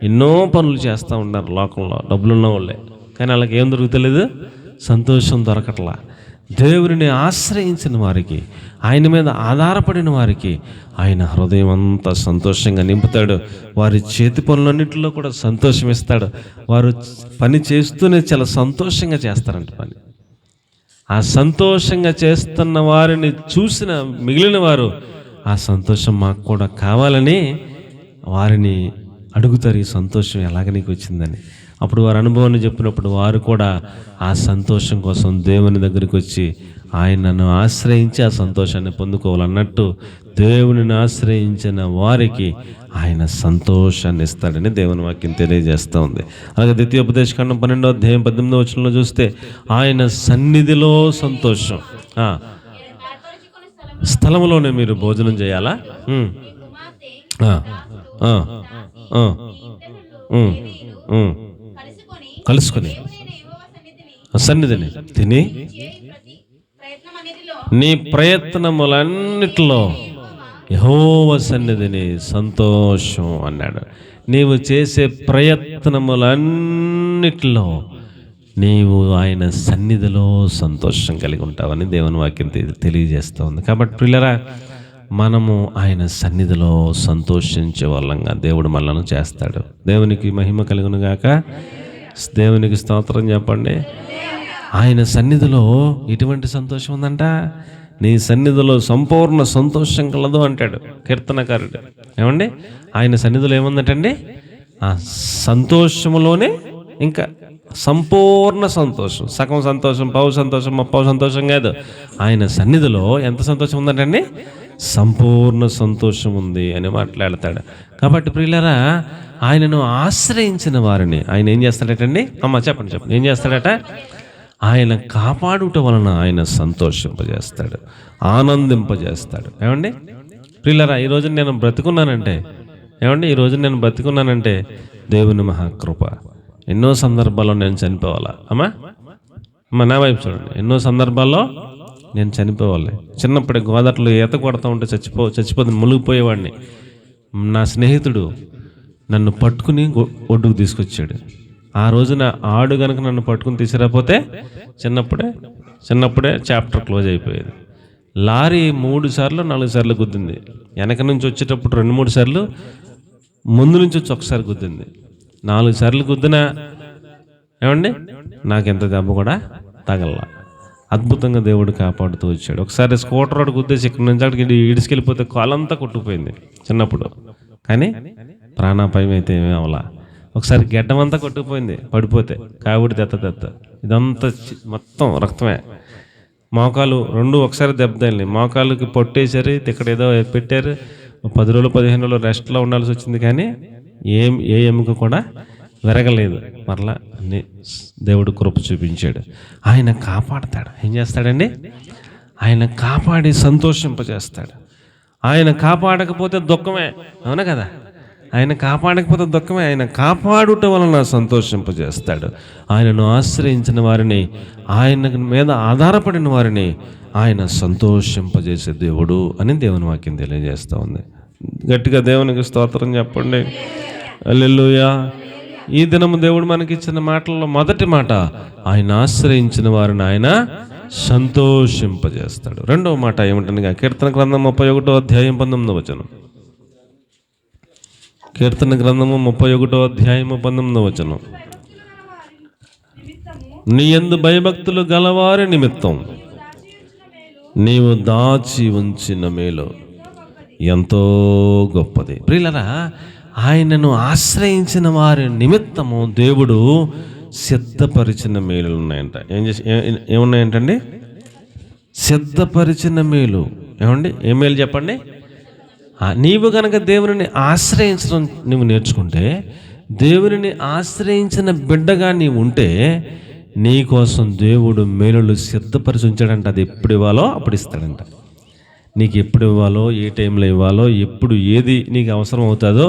ఎన్నో పనులు చేస్తూ ఉంటారు లోకంలో డబ్బులున్న వాళ్ళే. కానీ వాళ్ళకి ఏం దొరుకుతలేదు, సంతోషం దొరకట్లా. దేవుడిని ఆశ్రయించిన వారికి, ఆయన మీద ఆధారపడిన వారికి ఆయన హృదయం అంతా సంతోషంగా నింపుతాడు. వారి చేతి పనులన్నింటిలో కూడా సంతోషం ఇస్తాడు. వారు పని చేస్తూనే చాలా సంతోషంగా చేస్తారంట పని. ఆ సంతోషంగా చేస్తున్న వారిని చూసిన మిగిలిన వారు ఆ సంతోషం మాకు కూడా కావాలని వారిని అడుగుతారు, ఈ సంతోషం ఎలాగ నీకు వచ్చిందని. అప్పుడు వారి అనుభవాన్ని చెప్పినప్పుడు వారు కూడా ఆ సంతోషం కోసం దేవుని దగ్గరికి వచ్చి ఆయనను ఆశ్రయించి ఆ సంతోషాన్ని పొందుకోవాలన్నట్టు దేవునిని ఆశ్రయించిన వారికి ఆయన సంతోషాన్ని ఇస్తాడని దేవుని వాక్యం తెలియజేస్తూ ఉంది. అలాగే ద్వితీయోపదేశకాండం 12వ అధ్యాయం 18వ వచనంలో చూస్తే ఆయన సన్నిధిలో సంతోషం. స్థలంలోనే మీరు భోజనం చేయాలా, కలుసుకొని సన్నిధిని తిని నీ ప్రయత్నములన్నిటిలో యెహోవా సన్నిధిని సంతోషం అన్నాడు. నీవు చేసే ప్రయత్నములన్నిటిలో నీవు ఆయన సన్నిధిలో సంతోషం కలిగి ఉంటావని దేవుని వాక్యం తెలియజేస్తూ ఉంది. కాబట్టి ప్రియులారా, మనము ఆయన సన్నిధిలో సంతోషించే వాళ్ళంగా దేవుడు మనలను చేస్తాడు. దేవునికి మహిమ కలుగును గాక. దేవునికి స్తోత్రం చెప్పండి. ఆయన సన్నిధిలో ఎటువంటి సంతోషం ఉందంట, నీ సన్నిధిలో సంపూర్ణ సంతోషం కలదు అంటాడు కీర్తనకారుడు. ఏమండి, ఆయన సన్నిధిలో ఏముందటండి, ఆ సంతోషములోనే ఇంకా సంపూర్ణ సంతోషం. సగం సంతోషం, పావు సంతోషం, ముప్పావు సంతోషం కాదు. ఆయన సన్నిధిలో ఎంత సంతోషం ఉందంటండి? సంపూర్ణ సంతోషం ఉంది అని మాట్లాడతాడు. కాబట్టి ప్రియులారా, ఆయనను ఆశ్రయించిన వారిని ఆయన ఏం చేస్తాడటండి? చెప్పండి ఏం చేస్తాడట? ఆయన కాపాడుట వలన ఆయన సంతోషింపజేస్తాడు, ఆనందింపజేస్తాడు. ఏమండి ప్రియులారా, ఈరోజు నేను బ్రతుకున్నానంటే, ఈ రోజు నేను బ్రతుకున్నానంటే దేవుని మహాకృప. ఎన్నో సందర్భాల్లో నేను చనిపోవాలా? నా వైపు చూడండి. ఎన్నో సందర్భాల్లో నేను చనిపోవాలి. చిన్నప్పుడే గోదావరిలో ఈత కొడతా ఉంటే చచ్చిపోతే మునిగిపోయేవాడిని. నా స్నేహితుడు నన్ను పట్టుకుని ఒడ్డుకు తీసుకొచ్చాడు. ఆ రోజున ఆడు కనుక నన్ను పట్టుకుని తీసుకురాకపోతే చిన్నప్పుడే చాప్టర్ క్లోజ్ అయిపోయేది. లారీ 3 సార్లు 4 సార్లు గుద్దింది. వెనక నుంచి వచ్చేటప్పుడు 2-3 సార్లు, ముందు నుంచి వచ్చి ఒకసారి గుద్దింది. 4 సార్లు గుద్దినా నాకెంత దెబ్బ కూడా తగల్లా. అద్భుతంగా దేవుడు కాపాడుతూ వచ్చాడు. ఒకసారి స్కూటర్ రోడ్డు గుద్దేసి ఇక్కడ నుంచి అక్కడికి ఈడ్చుకెళ్ళిపోతే కాలంతా కొట్టుకుపోయింది చిన్నప్పుడు, కానీ ప్రాణాపాయం అయితే ఏమీ అవలా. ఒకసారి గెడ్డమంతా కొట్టుకుపోయింది పడిపోతే, కావిడి తెత్త ఇదంతా మొత్తం రక్తమే. మోకాలు 2 ఒకసారి దెబ్బతగిలినాయి. మోకాలుకి పొట్టేశారు, ఇక్కడ ఏదో పెట్టారు. 10 రోజులు 15 రోజులు రెస్ట్లో ఉండాల్సి వచ్చింది, కానీ ఏ ఎముక కూడా విరగలేదు. మరలా అన్ని దేవుడు కృప చూపించాడు. ఆయన కాపాడతాడు. ఏం చేస్తాడండి? ఆయన కాపాడి సంతోషింపజేస్తాడు. ఆయన కాపాడకపోతే దుఃఖమే, అవునా కదా? ఆయన కాపాడకపోతే దుఃఖమే. ఆయన కాపాడుట వలన సంతోషింపజేస్తాడు. ఆయనను ఆశ్రయించిన వారిని, ఆయన మీద ఆధారపడిన వారిని ఆయన సంతోషింపజేసే దేవుడు అని దేవుని వాక్యం తెలియజేస్తూ ఉంది. గట్టిగా దేవునికి స్తోత్రం చెప్పండి. హల్లెలూయా. ఈ దినము దేవుడు మనకిచ్చిన మాటల్లో మొదటి మాట, ఆయన ఆశ్రయించిన వారిని ఆయన సంతోషింపజేస్తాడు. రెండవ మాట ఏమిటంటే, కీర్తన గ్రంథం 31వ అధ్యాయం 19వ వచనం. కీర్తన గ్రంథము 31వ అధ్యాయము 19వ వచనం. నీ యందు భయభక్తులు గలవారి నిమిత్తం నీవు దాచి ఉంచిన మేలు ఎంతో గొప్పది. ప్రియులారా, ఆయనను ఆశ్రయించిన వారి నిమిత్తము దేవుడు సిద్ధపరిచిన మేలులు ఉన్నాయంట. ఏమున్నాయంటండి? సిద్ధపరిచిన మేలు. ఏ మేలు చెప్పండి? నీవు కనుక దేవుని ఆశ్రయించడం నువ్వు నేర్చుకుంటే, దేవుని ఆశ్రయించిన బిడ్డగా నీవు ఉంటే, నీ కోసం దేవుడు మేలులు సిద్ధపరిచి ఉంచాడంట. అది ఎప్పుడు ఇవ్వాలో అప్పుడు ఇస్తాడంట. నీకు ఎప్పుడు ఇవ్వాలో, ఏ టైంలో ఇవ్వాలో, ఎప్పుడు ఏది నీకు అవసరం అవుతుందో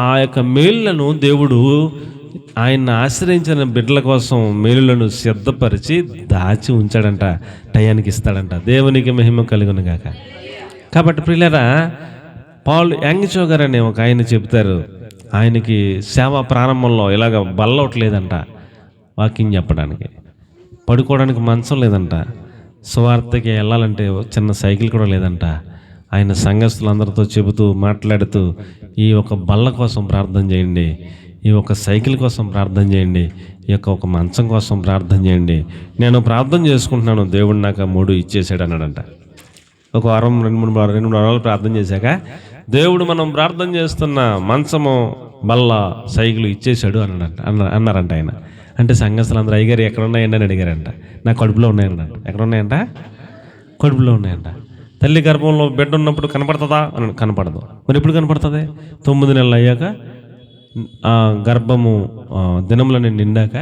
ఆ యొక్క మేలులను దేవుడు ఆయన ఆశ్రయించిన బిడ్డల కోసం మేలులను సిద్ధపరిచి దాచి ఉంచాడంట. టయానికి ఇస్తాడంట. దేవునికి మహిమ కలుగును గాక. కాబట్టి ప్రియులారా, పాల్ యాంగిచో గారు అనే ఒక ఆయన చెబుతారు, ఆయనకి సేవ ప్రారంభంలో ఇలాగ బల్లవట్లేదంట. వాకింగ్ చెప్పడానికి, పడుకోవడానికి మంచం లేదంట, సువార్తకి వెళ్ళాలంటే చిన్న సైకిల్ కూడా లేదంట. ఆయన సంఘస్థులందరితో చెబుతూ మాట్లాడుతూ, ఈ ఒక బల్ల కోసం ప్రార్థన చేయండి, ఈ ఒక సైకిల్ కోసం ప్రార్థన చేయండి, ఈ యొక్క ఒక మంచం కోసం ప్రార్థన చేయండి, నేను ప్రార్థన చేసుకుంటున్నాను, దేవుడు నాకు 3 ఇచ్చేసాడు అన్నాడంట. ఒక వారం 2-3 వారాలు ప్రార్థన చేశాక దేవుడు మనం ప్రార్థన చేస్తున్న మంచము, బల్ల, సైకిల్ ఇచ్చేసాడు అన్నారంట ఆయన. అంటే సంఘస్థులందరూ అయ్యగారు ఎక్కడ ఉన్నాయండి అని అడిగారంట. నా కడుపులో ఉన్నాయంట. ఎక్కడ ఉన్నాయంట? కడుపులో ఉన్నాయంట. తల్లి గర్భంలో బిడ్డ ఉన్నప్పుడు కనపడుతుందా అని? కనపడదు. మరి ఎప్పుడు కనపడుతుంది? 9 నెలలు అయ్యాక, గర్భము దినములని నిండాక,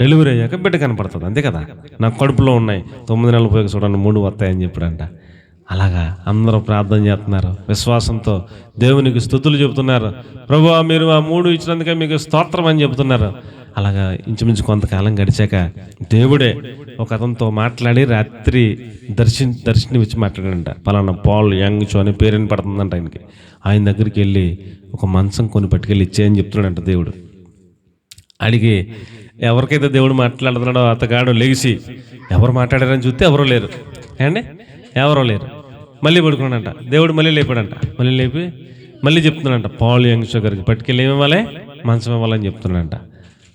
డెలివరీ అయ్యాక బిడ్డ కనపడుతుంది, అంతే కదా. నా కడుపులో ఉన్నాయి, 9 నెలలు పోయాక చూడండి 3 వస్తాయని చెప్పాడంట. అలాగా అందరూ ప్రార్థన చేస్తున్నారు, విశ్వాసంతో దేవునికి స్తుతులు చెబుతున్నారు. ప్రభువా, మీరు ఆ 3 ఇచ్చినందుకే మీకు స్తోత్రం అని చెబుతున్నారు. అలాగా ఇంచుమించు కొంతకాలం గడిచాక దేవుడే ఒక అతనితో మాట్లాడి రాత్రి దర్శనం ఇచ్చి మాట్లాడాడంట. పలానా పాల్ యాంగిచో అనే పేరుని పడుతుందంట ఆయనకి. ఆయన దగ్గరికి వెళ్ళి ఒక మంచం కొని పట్టుకెళ్ళి ఇచ్చేయని చెప్తున్నాడంట దేవుడు. అడిగి ఎవరికైతే దేవుడు మాట్లాడుతున్నాడో అతగాడు లేచి ఎవరు మాట్లాడారని చూస్తే ఎవరూ లేరు. ఎవరో లేరు. మళ్ళీ పడుకున్నాడంట. దేవుడు మళ్ళీ లేపాడంట. మళ్ళీ లేపి మళ్ళీ చెప్తున్నాడంట, పాల్ యాంగిచో గారికి పట్టుకెళ్ళి ఏమి ఇవ్వాలి? మంచం ఇవ్వాలని చెప్తున్నాడంట.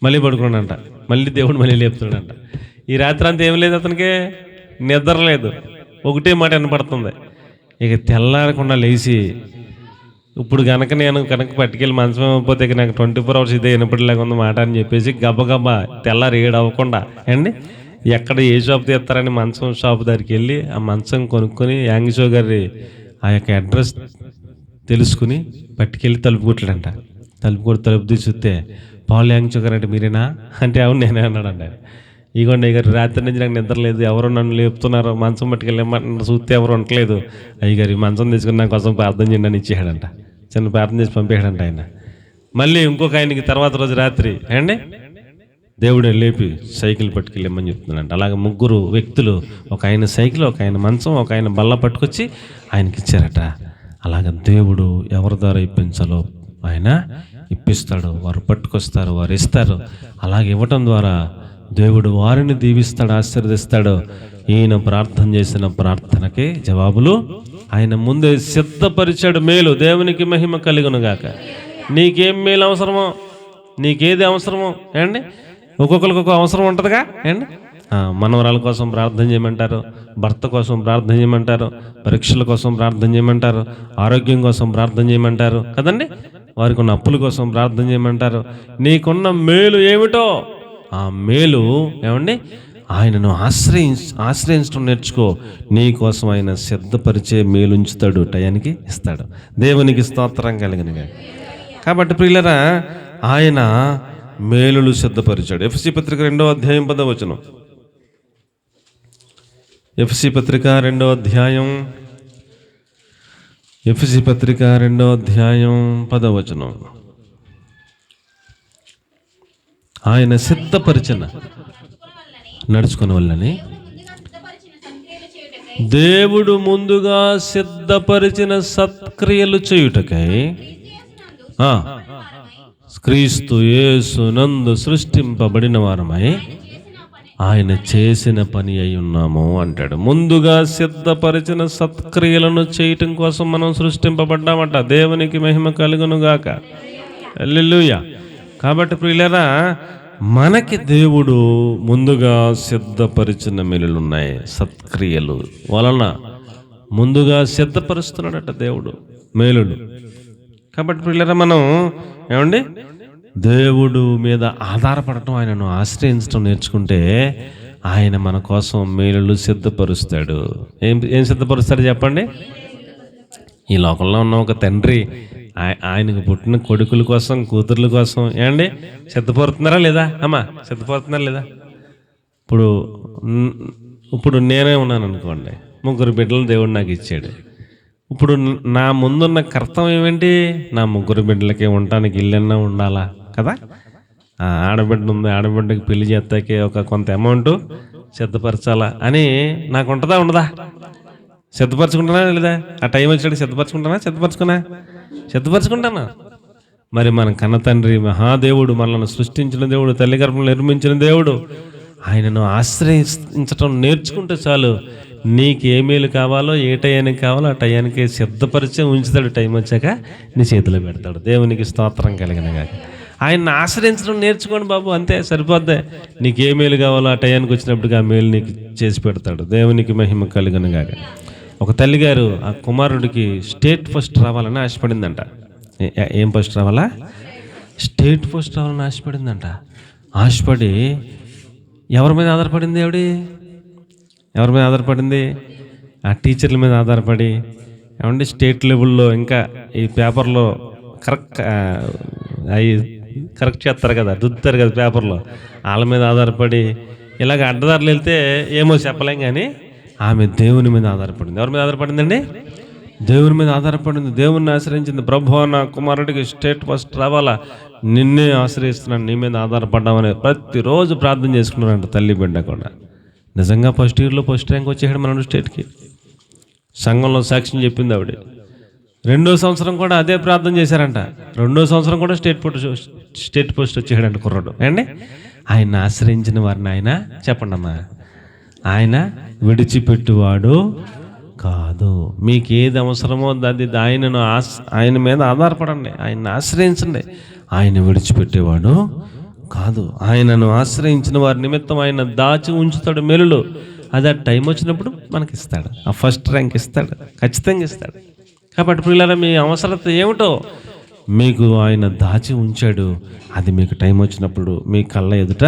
మళ్ళీ పడుకున్నాడంట. మళ్ళీ దేవుడు మళ్ళీ లేపుతున్నాడంట. ఈ రాత్రి అంతా ఏం లేదు, అతనికి నిద్ర లేదు, ఒకటే మాట వినపడుతుంది. ఇక తెల్లారకుండా లేచి ఇప్పుడు కనుక నేను పట్టుకెళ్ళి మంచం అయిపోతే నాకు 24 hours ఇదే వినపడలేక ఉంది మాట అని చెప్పేసి గబగబా తెల్లారి 7 అవ్వకుండా అండి ఎక్కడ ఏ షాప్ తీస్తారని మంచం షాప్ దగ్గరికి వెళ్ళి ఆ మంచం కొనుక్కొని యాంగిషో గారి ఆ యొక్క అడ్రస్ తెలుసుకుని పట్టుకెళ్ళి తలుపు కొట్టాడంట. తలుపు తీసి చూస్తే పాల్ యాంగిషో గారు అంటే మీరేనా అంటే అవును నేనే అన్నాడంట. ఇగోండి అయ్యగారు రాత్రి నుంచి నాకు నిద్ర లేదు, ఎవరో నన్ను లేపుతున్నారు, మంచం పట్టుకెళ్ళేమంటున్నారు, చూస్తే ఎవరు ఉండట్లేదు, అయ్యగారు ఈ మంచం తీసుకుని నా కోసం ప్రార్థన చేయండి అని ఇచ్చేసాడంట. చిన్న ప్రార్థన చేసి పంపేయడంట ఆయన. మళ్ళీ ఇంకొక ఆయనకి తర్వాత రోజు రాత్రి అండి దేవుడే లేపి సైకిల్ పట్టుకెళ్ళమని చెప్తున్నాడంట. అలాగే 3 వ్యక్తులు, ఒక ఆయన సైకిల్, ఒక ఆయన మంచం, ఒక ఆయన బల్ల పట్టుకొచ్చి ఆయనకి ఇచ్చారట. అలాగ దేవుడు ఎవరి ద్వారా ఇప్పించాలో ఆయన ఇప్పిస్తాడు, వారు పట్టుకొస్తారు, వారు ఇస్తారు. అలాగే ఇవ్వటం ద్వారా దేవుడు వారిని దీవిస్తాడు, ఆశీర్వదిస్తాడు. ఈయన ప్రార్థన చేసిన ప్రార్థనకి జవాబులు ఆయన ముందే సిద్ధపరిచాడు. మేలు దేవునికి మహిమ కలుగునుగాక. నీకేం మేలు అవసరమో, నీకేది అవసరమో అండి, ఒక్కొక్కరికి ఒక అవసరం ఉంటుందిగా అండి. మనవరాల కోసం ప్రార్థన చేయమంటారు, భర్త కోసం ప్రార్థన చేయమంటారు, పరీక్షల కోసం ప్రార్థన చేయమంటారు, ఆరోగ్యం కోసం ప్రార్థన చేయమంటారు కదండి, వారికి ఉన్న అప్పుల కోసం ప్రార్థన చేయమంటారు. నీకున్న మేలు ఏమిటో ఆ మేలు ఏమండి ఆయనను ఆశ్రయించడం నేర్చుకో. నీ కోసం ఆయన సిద్ధపరిచే మేలు ఉంచుతాడు, టయానికి ఇస్తాడు. దేవునికి స్తోత్రం కలిగినగా. కాబట్టి ప్రియులరా ఆయన మేలులు సిద్ధపరిచాడు. ఎఫెసీ పత్రిక 2వ అధ్యాయం 10వ వచనం. ఎఫెసీ పత్రిక 2వ అధ్యాయం 10వ వచనం. ఆయన సిద్ధపరిచిన నడుచుకున్న వల్లని దేవుడు ముందుగా సిద్ధపరిచిన సత్క్రియలు చేయుటకై క్రీస్తు యేసునందు సృష్టింపబడిన వారమై ఆయన చేసిన పని అయి ఉన్నాము అంటాడు. ముందుగా సిద్ధపరిచిన సత్క్రియలను చేయటం కోసం మనం సృష్టింపబడ్డామట. దేవునికి మహిమ కలుగునుగాక. హల్లెలూయా. కాబట్టి ప్రియులారా మనకి దేవుడు ముందుగా సిద్ధపరిచిన మేలులు ఉన్నాయి, సత్క్రియలు వలన ముందుగా సిద్ధపరుస్తున్నాడట దేవుడు మేలులు. కాబట్టి ప్రియులారా మనం ఏమండి దేవుడు మీద ఆధారపడటం, ఆయనను ఆశ్రయించడం నేర్చుకుంటే ఆయన మన కోసం మేలులు సిద్ధపరుస్తాడు. ఏం సిద్ధపరుస్తాడు చెప్పండి? ఈ లోకంలో ఉన్న ఒక తండ్రి ఆయనకు పుట్టిన కొడుకుల కోసం, కూతుర్ల కోసం ఏమండి సిద్ధపడుతున్నారా లేదా? అమ్మా సిద్ధపడుతున్నారా లేదా? ఇప్పుడు నేనే ఉన్నాను అనుకోండి, 3 బిడ్డలు దేవుడు నాకు ఇచ్చాడు. ఇప్పుడు నా ముందున్న కర్తవ్యం ఏమేంటి? నా 3 బిడ్డలకి ఉండటానికి ఇల్లన్నా ఉండాలా కదా. ఆడబిడ్డ ఉంది, ఆడబిడ్డకి పెళ్లి చేస్తాకే ఒక కొంత అమౌంట్ సిద్ధపరచాలా అని నాకు ఉంటుందా ఉండదా? సిద్ధపరచుకుంటానా లేదా? ఆ టైం వచ్చాడు సిద్ధపరచుకుంటానా? మరి మన కన్న తండ్రి మహాదేవుడు, మనల్ని సృష్టించిన దేవుడు, తల్లి గర్భంలో నిర్మించిన దేవుడు, ఆయనను ఆశ్రయించటం నేర్చుకుంటే చాలు. నీకు ఏ మేలు కావాలో, ఏ టయానికి కావాలో ఆ టయానికి సిద్ధపరిచే ఉంచుతాడు. టైం వచ్చాక నీ చేతిలో పెడతాడు. దేవునికి స్తోత్రం కలిగినగా. ఆయన్ని ఆశ్రయించడం నేర్చుకోండి బాబు, అంతే సరిపోద్ది. నీకు ఏ మేలు కావాలో ఆ టయానికి వచ్చినప్పటికీ ఆ మేలు నీకు చేసి పెడతాడు. దేవునికి మహిమ కలిగినగా. ఒక తల్లిగారు ఆ కుమారుడికి స్టేట్ ఫస్ట్ రావాలని ఆశపడిందంట. ఏం ఫస్ట్ రావాలా? స్టేట్ ఫస్ట్ రావాలని ఆశపడిందంట. ఆశపడి ఎవరి మీద ఆధారపడింది? ఎవరి మీద ఆధారపడింది? ఆ టీచర్ల మీద ఆధారపడి ఏమంటే స్టేట్ లెవెల్లో ఇంకా ఈ పేపర్లో కరెక్ట్ చేస్తారు కదా, దుద్దుతారు కదా పేపర్లో, వాళ్ళ మీద ఆధారపడి ఇలాగ అడ్డదారులు వెళ్తే ఏమో చెప్పలేం. కానీ ఆమె దేవుని మీద ఆధారపడింది. ఎవరి మీద ఆధారపడిందండి? దేవుని మీద ఆధారపడింది. దేవుణ్ణి ఆశ్రయించింది. ప్రభువా నా కుమారుడికి స్టేట్ ఫస్ట్ రావాలా, నిన్నే ఆశ్రయిస్తున్నాను, నీ మీద ఆధారపడ్డామని ప్రతిరోజు ప్రార్థన చేసుకున్నారంట తల్లి బిడ్డ కూడా. నిజంగా ఫస్ట్ ఇయర్లో ఫస్ట్ ర్యాంక్ వచ్చేసాడు మనడు స్టేట్కి. సంఘంలో సాక్ష్యం చెప్పింది ఆవిడ. 2వ సంవత్సరం కూడా అదే ప్రార్థన చేశారంట. 2వ సంవత్సరం కూడా స్టేట్ పోస్ట్ వచ్చేసాడంట కుర్రాడు. అండి ఆయన ఆశ్రయించిన వారిని ఆయన చెప్పండి అమ్మా, ఆయన విడిచిపెట్టువాడు కాదు. మీకు ఏది అవసరమో అది ఆయన మీద ఆధారపడండి, ఆయన్ని ఆశ్రయించండి. ఆయన విడిచిపెట్టేవాడు కాదు. ఆయనను ఆశ్రయించిన వారి నిమిత్తం ఆయన దాచి ఉంచుతాడు మేలులు. అది ఆ టైం వచ్చినప్పుడు మనకి ఇస్తాడు. ఆ ఫస్ట్ ర్యాంక్ ఇస్తాడు, ఖచ్చితంగా ఇస్తాడు. కాబట్టి పిల్లల మీ అవసరత ఏమిటో మీకు ఆయన దాచి ఉంచాడు. అది మీకు టైం వచ్చినప్పుడు మీ కళ్ళ ఎదుట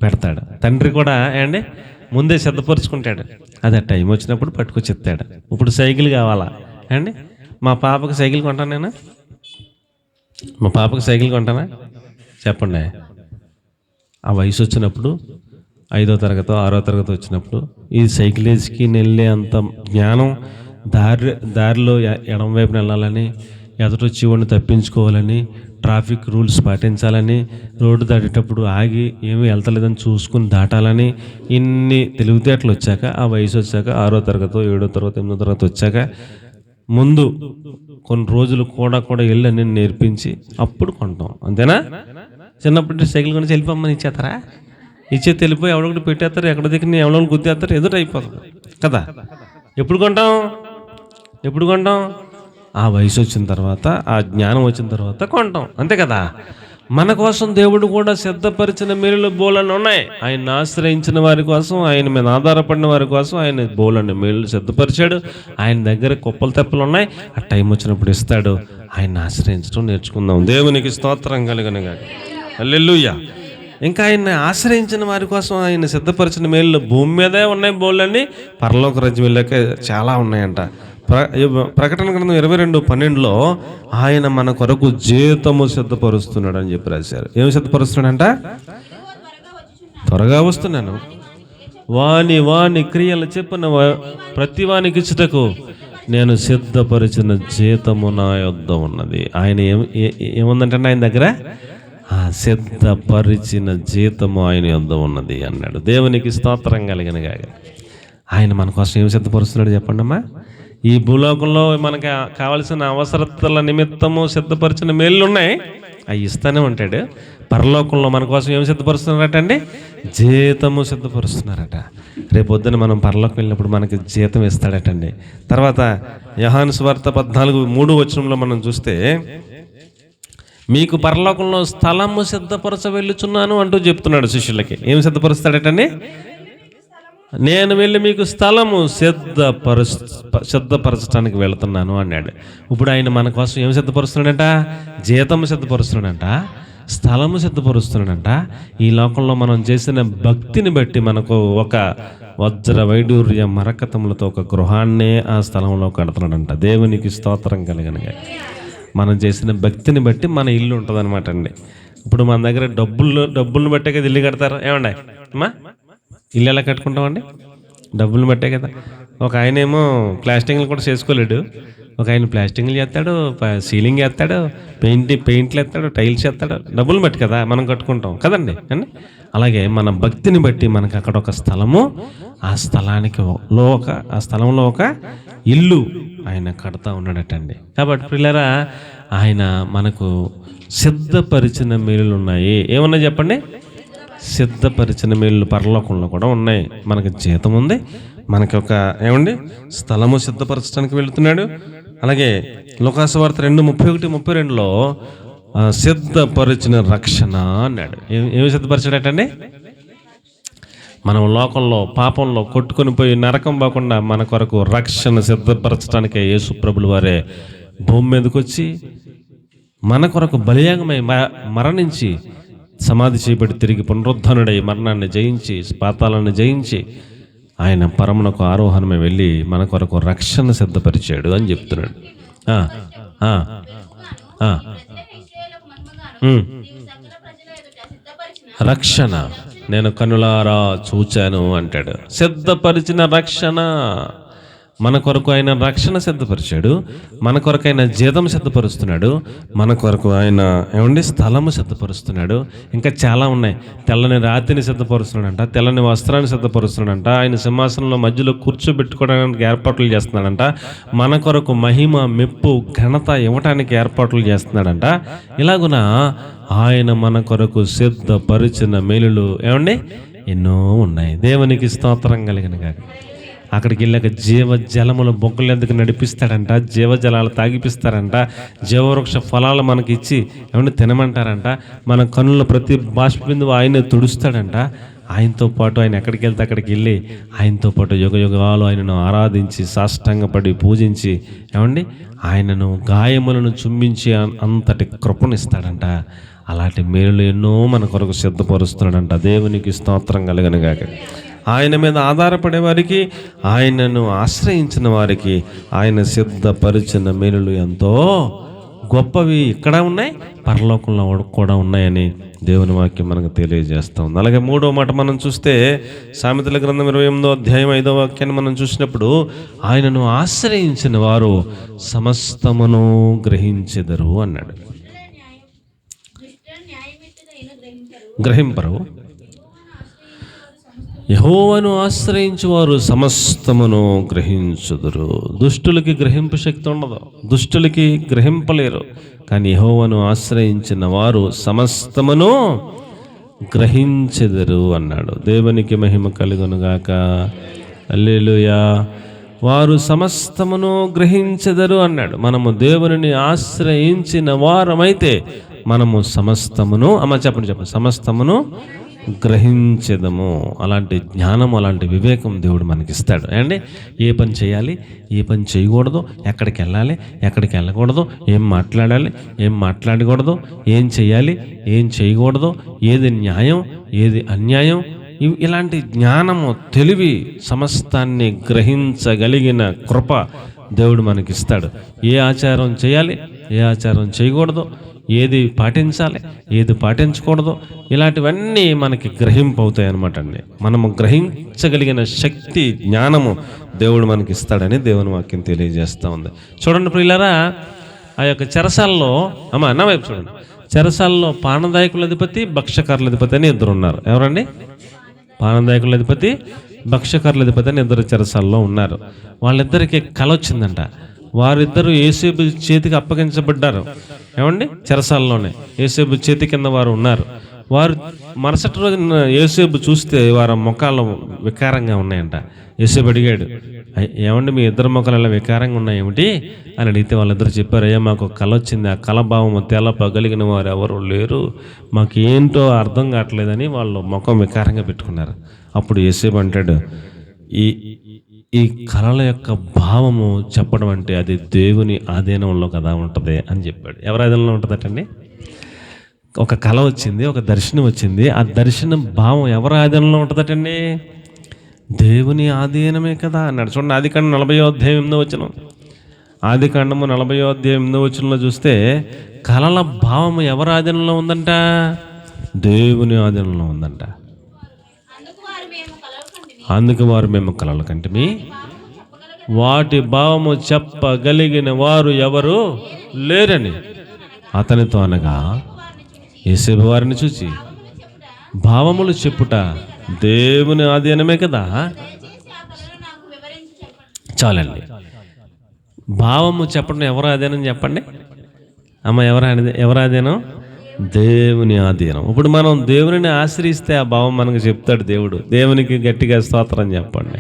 పెడతాడు. తండ్రి కూడా ఏండి ముందే సిద్ధపరుచుకుంటాడు. అది ఆ టైం వచ్చినప్పుడు పట్టుకొచ్చి ఎత్తాడు. ఇప్పుడు సైకిల్ కావాలా అండి? మా పాపకు సైకిల్ కొంటాను నేను. మా పాపకు సైకిల్ కొంటానా చెప్పండి. ఆ వయసు వచ్చినప్పుడు 5వ తరగతో 6వ తరగతి వచ్చినప్పుడు ఈ సైకిలేజ్కి వెళ్ళే అంత జ్ఞానం, దారిలో ఎడం వైపున వెళ్ళాలని, ఎదుటొచ్చి వాడిని తప్పించుకోవాలని, ట్రాఫిక్ రూల్స్ పాటించాలని, రోడ్డు దాటేటప్పుడు ఆగి ఏమీ వెళ్తలేదని చూసుకుని దాటాలని, ఇన్ని తెలివితేటలు వచ్చాక, ఆ వయసు వచ్చాక 6వ తరగతో 7వ తరగతి 8వ తరగతి వచ్చాక ముందు కొన్ని రోజులు కూడా వెళ్ళి అన్ని నేర్పించి అప్పుడు కొంటాం. అంతేనా? చిన్నప్పటి సైకిల్ కొని వెళ్ళిపోమ్మని ఇచ్చేస్తారా? ఇచ్చే తెలిపోయి ఎవడొకటి పెట్టేస్తారు, ఎక్కడ దగ్గర ఎవడో గుద్దేస్తారు, ఎదురు అయిపోతుంది కదా. ఎప్పుడు కొంటాం? ఆ వయసు వచ్చిన తర్వాత, ఆ జ్ఞానం వచ్చిన తర్వాత కొంటాం. అంతే కదా. మన కోసం దేవుడు కూడా సిద్ధపరిచిన మేలులు బోలని ఉన్నాయి. ఆయన ఆశ్రయించిన వారి కోసం, ఆయన మీద ఆధారపడిన వారి కోసం ఆయన బోలని మేలులు సిద్ధపరిచాడు. ఆయన దగ్గర కుప్పలు తెప్పలు ఉన్నాయి. ఆ టైం వచ్చినప్పుడు ఇస్తాడు. ఆయన ఆశ్రయించడం నేర్చుకుందాం. దేవునికి స్తోత్రం కలుగును గాక. హల్లెలూయా. ఇంకా ఆయన ఆశ్రయించిన వారి కోసం ఆయన సిద్ధపరిచిన మేలులు భూమి మీదే ఉన్నాయి బోళ్ళని, పరలోక రాజ్యం వెళ్ళాక చాలా ఉన్నాయంట. ప్రకటన గ్రంథం 22:12 ఆయన మన కొరకు జీతము సిద్ధపరుస్తున్నాడు అని చెప్పి రాశారు. ఏమి సిద్ధపరుస్తున్నాడంట? త్వరగా వస్తున్నాను, వాని క్రియలు చెప్పిన ప్రతి వానికి ఇచ్చుటకు నేను సిద్ధపరిచిన జీతము నా యొద్ద ఉన్నది. ఆయన ఏముందంటే ఆయన దగ్గర సిద్ధపరిచిన జీతము ఆయన యొద్ద ఉన్నది అన్నాడు. దేవునికి స్తోత్రం కలిగిన గాక. ఆయన మన కోసం ఏమి సిద్ధపరుస్తున్నాడు చెప్పండి అమ్మా. ఈ భూలోకంలో మనకి కావలసిన అవసరతల నిమిత్తము సిద్ధపరిచిన మేళ్ళు ఉన్నాయి, అవి ఇస్తూనే ఉంటాడు. పరలోకంలో మన కోసం ఏమి సిద్ధపరుస్తున్నారట అండి? జీతము సిద్ధపరుస్తున్నారట. రేపొద్దున మనం పరలోకం వెళ్ళినప్పుడు మనకి జీతం ఇస్తాడటండి. తర్వాత యోహాను సువార్త 14:3 మనం చూస్తే, మీకు పరలోకంలో స్థలము సిద్ధపరచ వెళ్ళుచున్నాను అంటూ చెప్తున్నాడు శిష్యులకి. ఏమి సిద్ధపరుస్తాడటండి? నేను వెళ్ళి మీకు స్థలము సిద్ధపరచడానికి వెళుతున్నాను అన్నాడు. ఇప్పుడు ఆయన మన కోసం ఏం సిద్ధపరుస్తున్నాడంట? జీతము సిద్ధపరుస్తున్నాడంట, స్థలము సిద్ధపరుస్తున్నాడంట. ఈ లోకంలో మనం చేసిన భక్తిని బట్టి మనకు ఒక వజ్ర వైడూర్య మరకతములతో ఒక గృహాన్నే ఆ స్థలంలో కడుతున్నాడంట. దేవునికి స్తోత్రం కలిగినగా. మనం చేసిన భక్తిని బట్టి మన ఇల్లు ఉంటుంది అనమాట అండి. ఇప్పుడు మన దగ్గర డబ్బులను బట్టే కదా ఇల్లు కడతారు. ఏమండి అమ్మా, ఇల్లు ఎలా కట్టుకుంటామండి? డబ్బులను బట్టే కదా. ఒక ఆయన ఏమో ప్లాస్టింగ్లు కూడా చేసుకోలేడు, ఒక ఆయన ప్లాస్టింగ్లు చేస్తాడు, సీలింగ్ చేస్తాడు, పెయింట్లు వేస్తాడు, టైల్స్ వేస్తాడు. డబ్బులు బట్టి కదా మనం కట్టుకుంటాం కదండి అండి. అలాగే మన భక్తిని బట్టి మనకి అక్కడ ఒక స్థలము, ఆ స్థలంలో ఒక ఇల్లు ఆయన కడతా ఉన్నాడటండి. కాబట్టి పిల్లరా, ఆయన మనకు సిద్ధపరిచిన మేలులు ఉన్నాయి. ఏమన్నా చెప్పండి? సిద్ధపరిచిన మేలులు పరలోకంలో కూడా ఉన్నాయి. మనకి జీతం ఉంది, మనకి ఒక స్థలము సిద్ధపరచడానికి వెళుతున్నాడు. అలాగే లూకాసు వార్త 2:31-32 సిద్ధపరిచిన రక్షణ అన్నాడు. ఏమి సిద్ధపరిచాడటండి? మనం లోకంలో పాపంలో కొట్టుకొని పోయి నరకం పోకుండా మన కొరకు రక్షణ సిద్ధపరచడానికే యేసు ప్రభుల వారే భూమి మీదకి వచ్చి మన కొరకు బలియాగమై మరణించి సమాధి చేయబడి తిరిగి పునరుద్ధరణుడై మరణాన్ని జయించి పాతాళాన్ని జయించి ఆయన పరమునకు ఆరోహణమై వెళ్ళి మన కొరకు రక్షణ సిద్ధపరిచాడు అని చెప్తున్నాడు. రక్షణ నేను కనులారా చూచాను అంటాడు. సిద్ధపరిచిన రక్షణ. మన కొరకు ఆయన రక్షణ సిద్ధపరిచాడు, మన కొరకు ఆయన జీతం సిద్ధపరుస్తున్నాడు, మన కొరకు ఆయన స్థలము సిద్ధపరుస్తున్నాడు. ఇంకా చాలా ఉన్నాయి. తెల్లని రాతిని సిద్ధపరుస్తున్నాడంట, తెల్లని వస్త్రాన్ని సిద్ధపరుస్తున్నాడంట, ఆయన సింహాసనంలో మధ్యలో కూర్చోబెట్టుకోవడానికి ఏర్పాట్లు చేస్తున్నాడంట, మన కొరకు మహిమ మెప్పు ఘనత ఇవ్వటానికి ఏర్పాట్లు చేస్తున్నాడంట. ఇలాగున ఆయన మన కొరకు సిద్ధపరిచిన మేలులు ఎన్నో ఉన్నాయి. దేవునికి స్తోత్రం కలిగిన గాక. అక్కడికి వెళ్ళాక జీవజలముల బొగ్గలు ఎందుకు నడిపిస్తాడంట, జీవజలాలు తాగిపిస్తారంట, జీవవృక్ష ఫలాలు మనకి ఇచ్చి తినమంటారంట, మన కన్నుల ప్రతి బాష్ప బిందువు ఆయనే తుడుస్తాడంట. ఆయనతో పాటు ఆయన ఎక్కడికి వెళ్తే అక్కడికి వెళ్ళి ఆయనతో పాటు యుగ యుగాలు ఆయనను ఆరాధించి సాష్టాంగపడి పూజించి ఏమండి ఆయనను గాయములను చుంబించి అంతటి కృపనిస్తాడంట. అలాంటి మేలు ఎన్నో మన కొరకు సిద్ధపరుస్తున్నాడంట. దేవునికి స్తోత్రం కలుగునుగాక. ఆయన మీద ఆధారపడే వారికి, ఆయనను ఆశ్రయించిన వారికి ఆయన సిద్ధపరిచిన మేలులు ఎంతో గొప్పవి ఇక్కడ ఉన్నాయి, పరలోకంలో కూడా ఉన్నాయని దేవుని వాక్యం మనకు తెలియజేస్తూ ఉంది. అలాగే 3వ మాట మనం చూస్తే సామెతల గ్రంథం 28వ అధ్యాయం 5వ వాక్యాన్ని మనం చూసినప్పుడు ఆయనను ఆశ్రయించిన వారు సమస్తమును గ్రహించెదరు అన్నాడు. గ్రహింపరు. యెహోవాను ఆశ్రయించు వారు సమస్తమును గ్రహించుదురు. దుష్టులకి గ్రహింపు శక్తి ఉండదు, దుష్టులకి గ్రహింపలేరు. కానీ యెహోవాను ఆశ్రయించిన వారు సమస్తమును గ్రహించెదరు అన్నాడు. దేవునికి మహిమ కలుగునుగాక. హల్లెలూయా. వారు సమస్తమును గ్రహించెదరు అన్నాడు. మనము దేవునిని ఆశ్రయించిన వారమైతే మనము సమస్తమును చెప్పండి సమస్తమును గ్రహించెదము. అలాంటి జ్ఞానం, అలాంటి వివేకం దేవుడు మనకిస్తాడు అండి. ఏ పని చేయాలి, ఏ పని చేయకూడదు, ఎక్కడికి వెళ్ళాలి, ఎక్కడికి వెళ్ళకూడదు, ఏం మాట్లాడాలి, ఏం మాట్లాడకూడదు, ఏం చేయాలి, ఏం చేయకూడదు, ఏది న్యాయం, ఏది అన్యాయం, ఇలాంటి జ్ఞానము, తెలివి, సమస్తాన్ని గ్రహించగలిగిన కృప దేవుడు మనకిస్తాడు. ఏ ఆచారం చేయాలి, ఏ ఆచారం చేయకూడదు, ఏది పాటించాలి, ఏది పాటించకూడదు, ఇలాంటివన్నీ మనకి గ్రహింపు అవుతాయి అన్నమాట అండి. మనము గ్రహించగలిగిన శక్తి, జ్ఞానము దేవుడు మనకి ఇస్తాడని దేవుని వాక్యం తెలియజేస్తూ ఉంది. చూడండి ప్రియులారా, ఆ యొక్క చెరసాలలో నా వైపు చూడండి, చెరసాలలో పానదాయకుల అధిపతి, భక్షకారుల అధిపతి అని ఇద్దరు ఉన్నారు. ఎవరండి? పానదాయకుల అధిపతి, భక్షకారుల అధిపతి అని ఇద్దరు చెరసాలలో ఉన్నారు. వాళ్ళిద్దరికి కల వచ్చిందంట. వారిద్దరూ యేసేపు చేతికి అప్పగించబడ్డారు. ఏమండి? చెరసాలలోనే యేసేపు చేతి కింద వారు ఉన్నారు. వారు మరుసటి రోజున యేసేపు చూస్తే వారి ముఖాలు వికారంగా ఉన్నాయంట. యేసేపు అడిగాడు, ఏమండి మీ ఇద్దరు ముఖాలు ఎలా వికారంగా ఉన్నాయి ఏమిటి అని అడిగితే వాళ్ళిద్దరు చెప్పారు, అయ్యా మాకు కల వచ్చింది, ఆ కలభావము తెలపగలిగిన వారు ఎవరు లేరు, మాకు ఏంటో అర్థం కావట్లేదని వాళ్ళు ముఖం వికారంగా పెట్టుకున్నారు. అప్పుడు యేసేపు అంటాడు, ఈ కళల యొక్క భావము చెప్పడం అంటే అది దేవుని ఆధీనంలో కదా ఉంటుంది అని చెప్పాడు. ఎవరి ఆధీనంలో ఉంటుందటండి? ఒక కళ వచ్చింది, ఒక దర్శనం వచ్చింది, ఆ దర్శనం భావం ఎవరి ఆధీనంలో ఉంటుందటండి? దేవుని ఆధీనమే కదా అన్నాడు. చూడండి, ఆదికాండం 40వ అధ్యాయం 8వ వచనం. ఆదికాండము 40వ అధ్యాయం 8వ వచనంలో చూస్తే కళల భావము ఎవరి ఆధీనంలో ఉందంట? దేవుని ఆధీనంలో ఉందంట. అందుకు వారు మేము కలలు కంటిమి, వాటి భావము చెప్పగలిగిన వారు ఎవరు లేరని అతనితో అనగా, యేసేపు వారిని చూచి భావములు చెప్పుట దేవుని ఆధీనమే కదా. చాలండి. భావము చెప్పడం ఎవరు ఆధీనం చెప్పండి అమ్మ? ఎవరు ఆధీనం? దేవుని ఆధీనం. ఇప్పుడు మనం దేవుని ఆశ్రయిస్తే ఆ భావం మనకు చెప్తాడు దేవుడు. దేవునికి గట్టిగా స్తోత్రం చెప్పండి.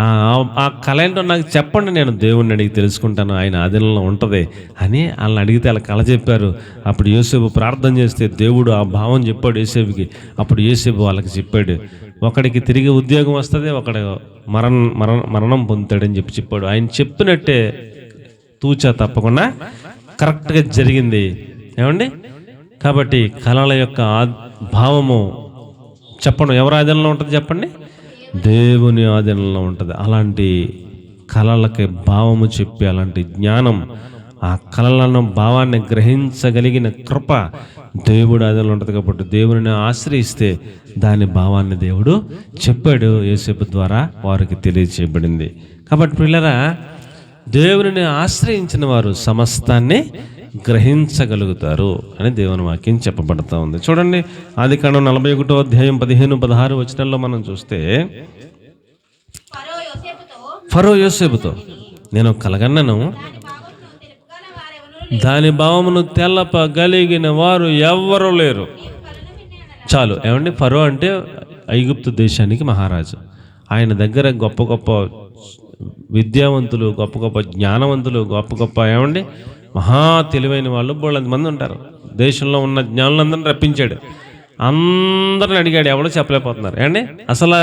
ఆ కళ ఏంటో నాకు చెప్పండి, నేను దేవుడిని అడిగి తెలుసుకుంటాను, ఆయన ఆధీనంలో ఉంటుంది అని వాళ్ళని అడిగితే వాళ్ళ కళ చెప్పారు. అప్పుడు యోసేపు ప్రార్థన చేస్తే దేవుడు ఆ భావం చెప్పాడు యోసేపుకి. అప్పుడు యోసేపు వాళ్ళకి చెప్పాడు, ఒకడికి తిరిగి ఉద్యోగం వస్తుంది, ఒకడు మరణం పొందుతాడని చెప్పాడు. ఆయన చెప్పినట్టే తూచా తప్పకుండా కరెక్ట్గా జరిగింది. ఏమండి? కాబట్టి కళల యొక్క భావము చెప్పడం ఎవరి ఆధీనంలో ఉంటుంది చెప్పండి? దేవుని ఆధీనంలో ఉంటుంది. అలాంటి కళలకి భావము చెప్పి, అలాంటి జ్ఞానం, ఆ కళలను భావాన్ని గ్రహించగలిగిన కృప దేవుడు ఆధీనంలో ఉంటుంది. కాబట్టి దేవుని ఆశ్రయిస్తే దాని భావాన్ని దేవుడు చెప్పాడు, యేసేపు ద్వారా వారికి తెలియచేయబడింది. కాబట్టి పిల్లరా, దేవుని ఆశ్రయించిన వారు సమస్తాన్ని గ్రహించగలుగుతారు అని దేవుని వాక్యం చెప్పబడతా ఉంది. చూడండి, ఆదికాండం 41వ అధ్యాయం 15-16 వచనాల్లో మనం చూస్తే, ఫరో యోసేపుతో నేను కలగన్నను, దాని భావమును తెలపగలిగిన వారు ఎవ్వరూ లేరు. చాలు. ఏమండి? ఫరో అంటే ఐగుప్తు దేశానికి మహారాజు. ఆయన దగ్గర గొప్ప గొప్ప విద్యావంతులు, గొప్ప గొప్ప జ్ఞానవంతులు, గొప్ప గొప్ప ఏమండి మహా తెలివైన వాళ్ళు బోళ్ళంత మంది ఉంటారు. దేశంలో ఉన్న జ్ఞానులందరినీ రప్పించాడు. అందరిని అడిగాడు, ఎవడో చెప్పలేకపోతున్నారు అండి. అసలు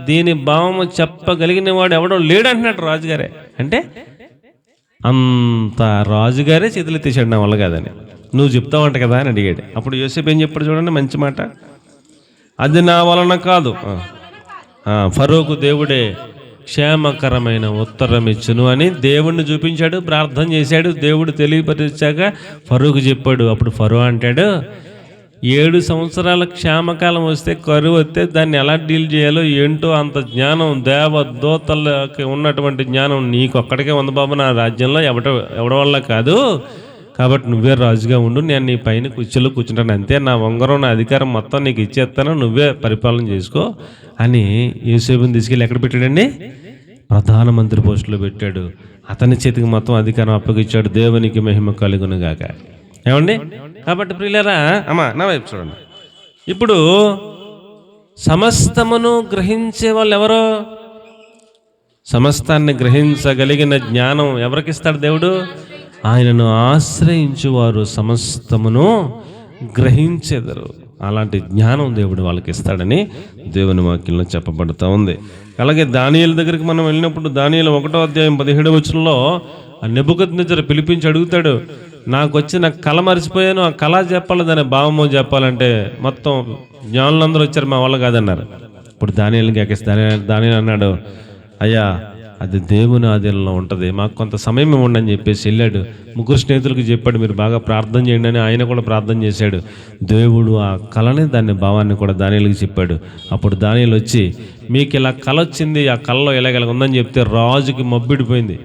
దీని భావము చెప్పగలిగిన వాడు ఎవడో లేడు అంటున్నాడు రాజుగారే. అంటే అంత రాజుగారే చేతులు ఎత్తేసాడు, నా వల్ల కాదని. నువ్వు చెప్తావంట కదా అని అడిగాడు. అప్పుడు యోసేపు ఏం చెప్పాడు చూడండి, మంచి మాట. అది నా వలన కాదు, ఫరోకు దేవుడే క్షేమకరమైన ఉత్తరం ఇచ్చును అని దేవుణ్ణి చూపించాడు, ప్రార్థన చేశాడు. దేవుడు తెలియపరిచాక ఫరోకు చెప్పాడు. అప్పుడు ఫరో అంటాడు, 7 సంవత్సరాల క్షేమకాలం వస్తే, కరువు వస్తే దాన్ని ఎలా డీల్ చేయాలో ఏంటో అంత జ్ఞానం, దేవదూతలకి ఉన్నటువంటి జ్ఞానం నీకు ఒక్కడికే ఉంది బాబు, నా రాజ్యంలో ఎవడ వల్ల కాదు. కాబట్టి నువ్వే రాజుగా ఉండు, నేను నీ పైన కుర్చీలో కూర్చుంటాను అంతే, నా ఉంగరం నా అధికారం మొత్తం నీకు ఇచ్చేస్తాను, నువ్వే పరిపాలన చేసుకో అని యోసేపుని తీసుకెళ్ళి ఎక్కడ పెట్టాడండి? ప్రధానమంత్రి పోస్టులో పెట్టాడు. అతని చేతికి మొత్తం అధికారం అప్పగించాడు. దేవునికి మహిమ కలుగునుగాక. ఏమండి? కాబట్టి ప్రియులారా, అమ్మా నా వైపు చూడండి. ఇప్పుడు సమస్తమును గ్రహించే వాళ్ళు ఎవరో? సమస్తాన్ని గ్రహించగలిగిన జ్ఞానం ఎవరికి ఇస్తాడు దేవుడు? ఆయనను ఆశ్రయించువారు సమస్తమును గ్రహించెదరు. అలాంటి జ్ఞానం దేవుడు వాళ్ళకి ఇస్తాడని దేవుని వాక్యంలో చెప్పబడుతూ ఉంది. అలాగే దానియేలు దగ్గరికి మనం వెళ్ళినప్పుడు దానియేలు 1వ అధ్యాయం 17వ వచనంలో నెబుకద్నెజరు పిలిపించి అడుగుతాడు, నాకు వచ్చిన కళ మరిచిపోయాను, ఆ కళ చెప్పాలి, దాని భావము చెప్పాలంటే మొత్తం జ్ఞానులందరూ వచ్చారు, మా వాళ్ళు కాదన్నారు. ఇప్పుడు దానియేలుకి ఎక్కేసి దానియేలు అన్నాడు, అయ్యా అది దేవుని ఆధీనంలో ఉంటుంది, మాకు కొంత సమయం ఇవ్వండి అని చెప్పేసి వెళ్ళాడు. 3 స్నేహితులకు చెప్పాడు, మీరు బాగా ప్రార్థన చేయండి అని. ఆయన కూడా ప్రార్థన చేశాడు. దేవుడు ఆ కళని, దాని భావాన్ని కూడా దానియేలుకి చెప్పాడు. అప్పుడు దానియేలు వచ్చి, మీకు ఇలా కళ వచ్చింది, ఆ కళలో ఇలాగ ఉందని చెప్తే రాజుకి మబ్బిడిపోయింది.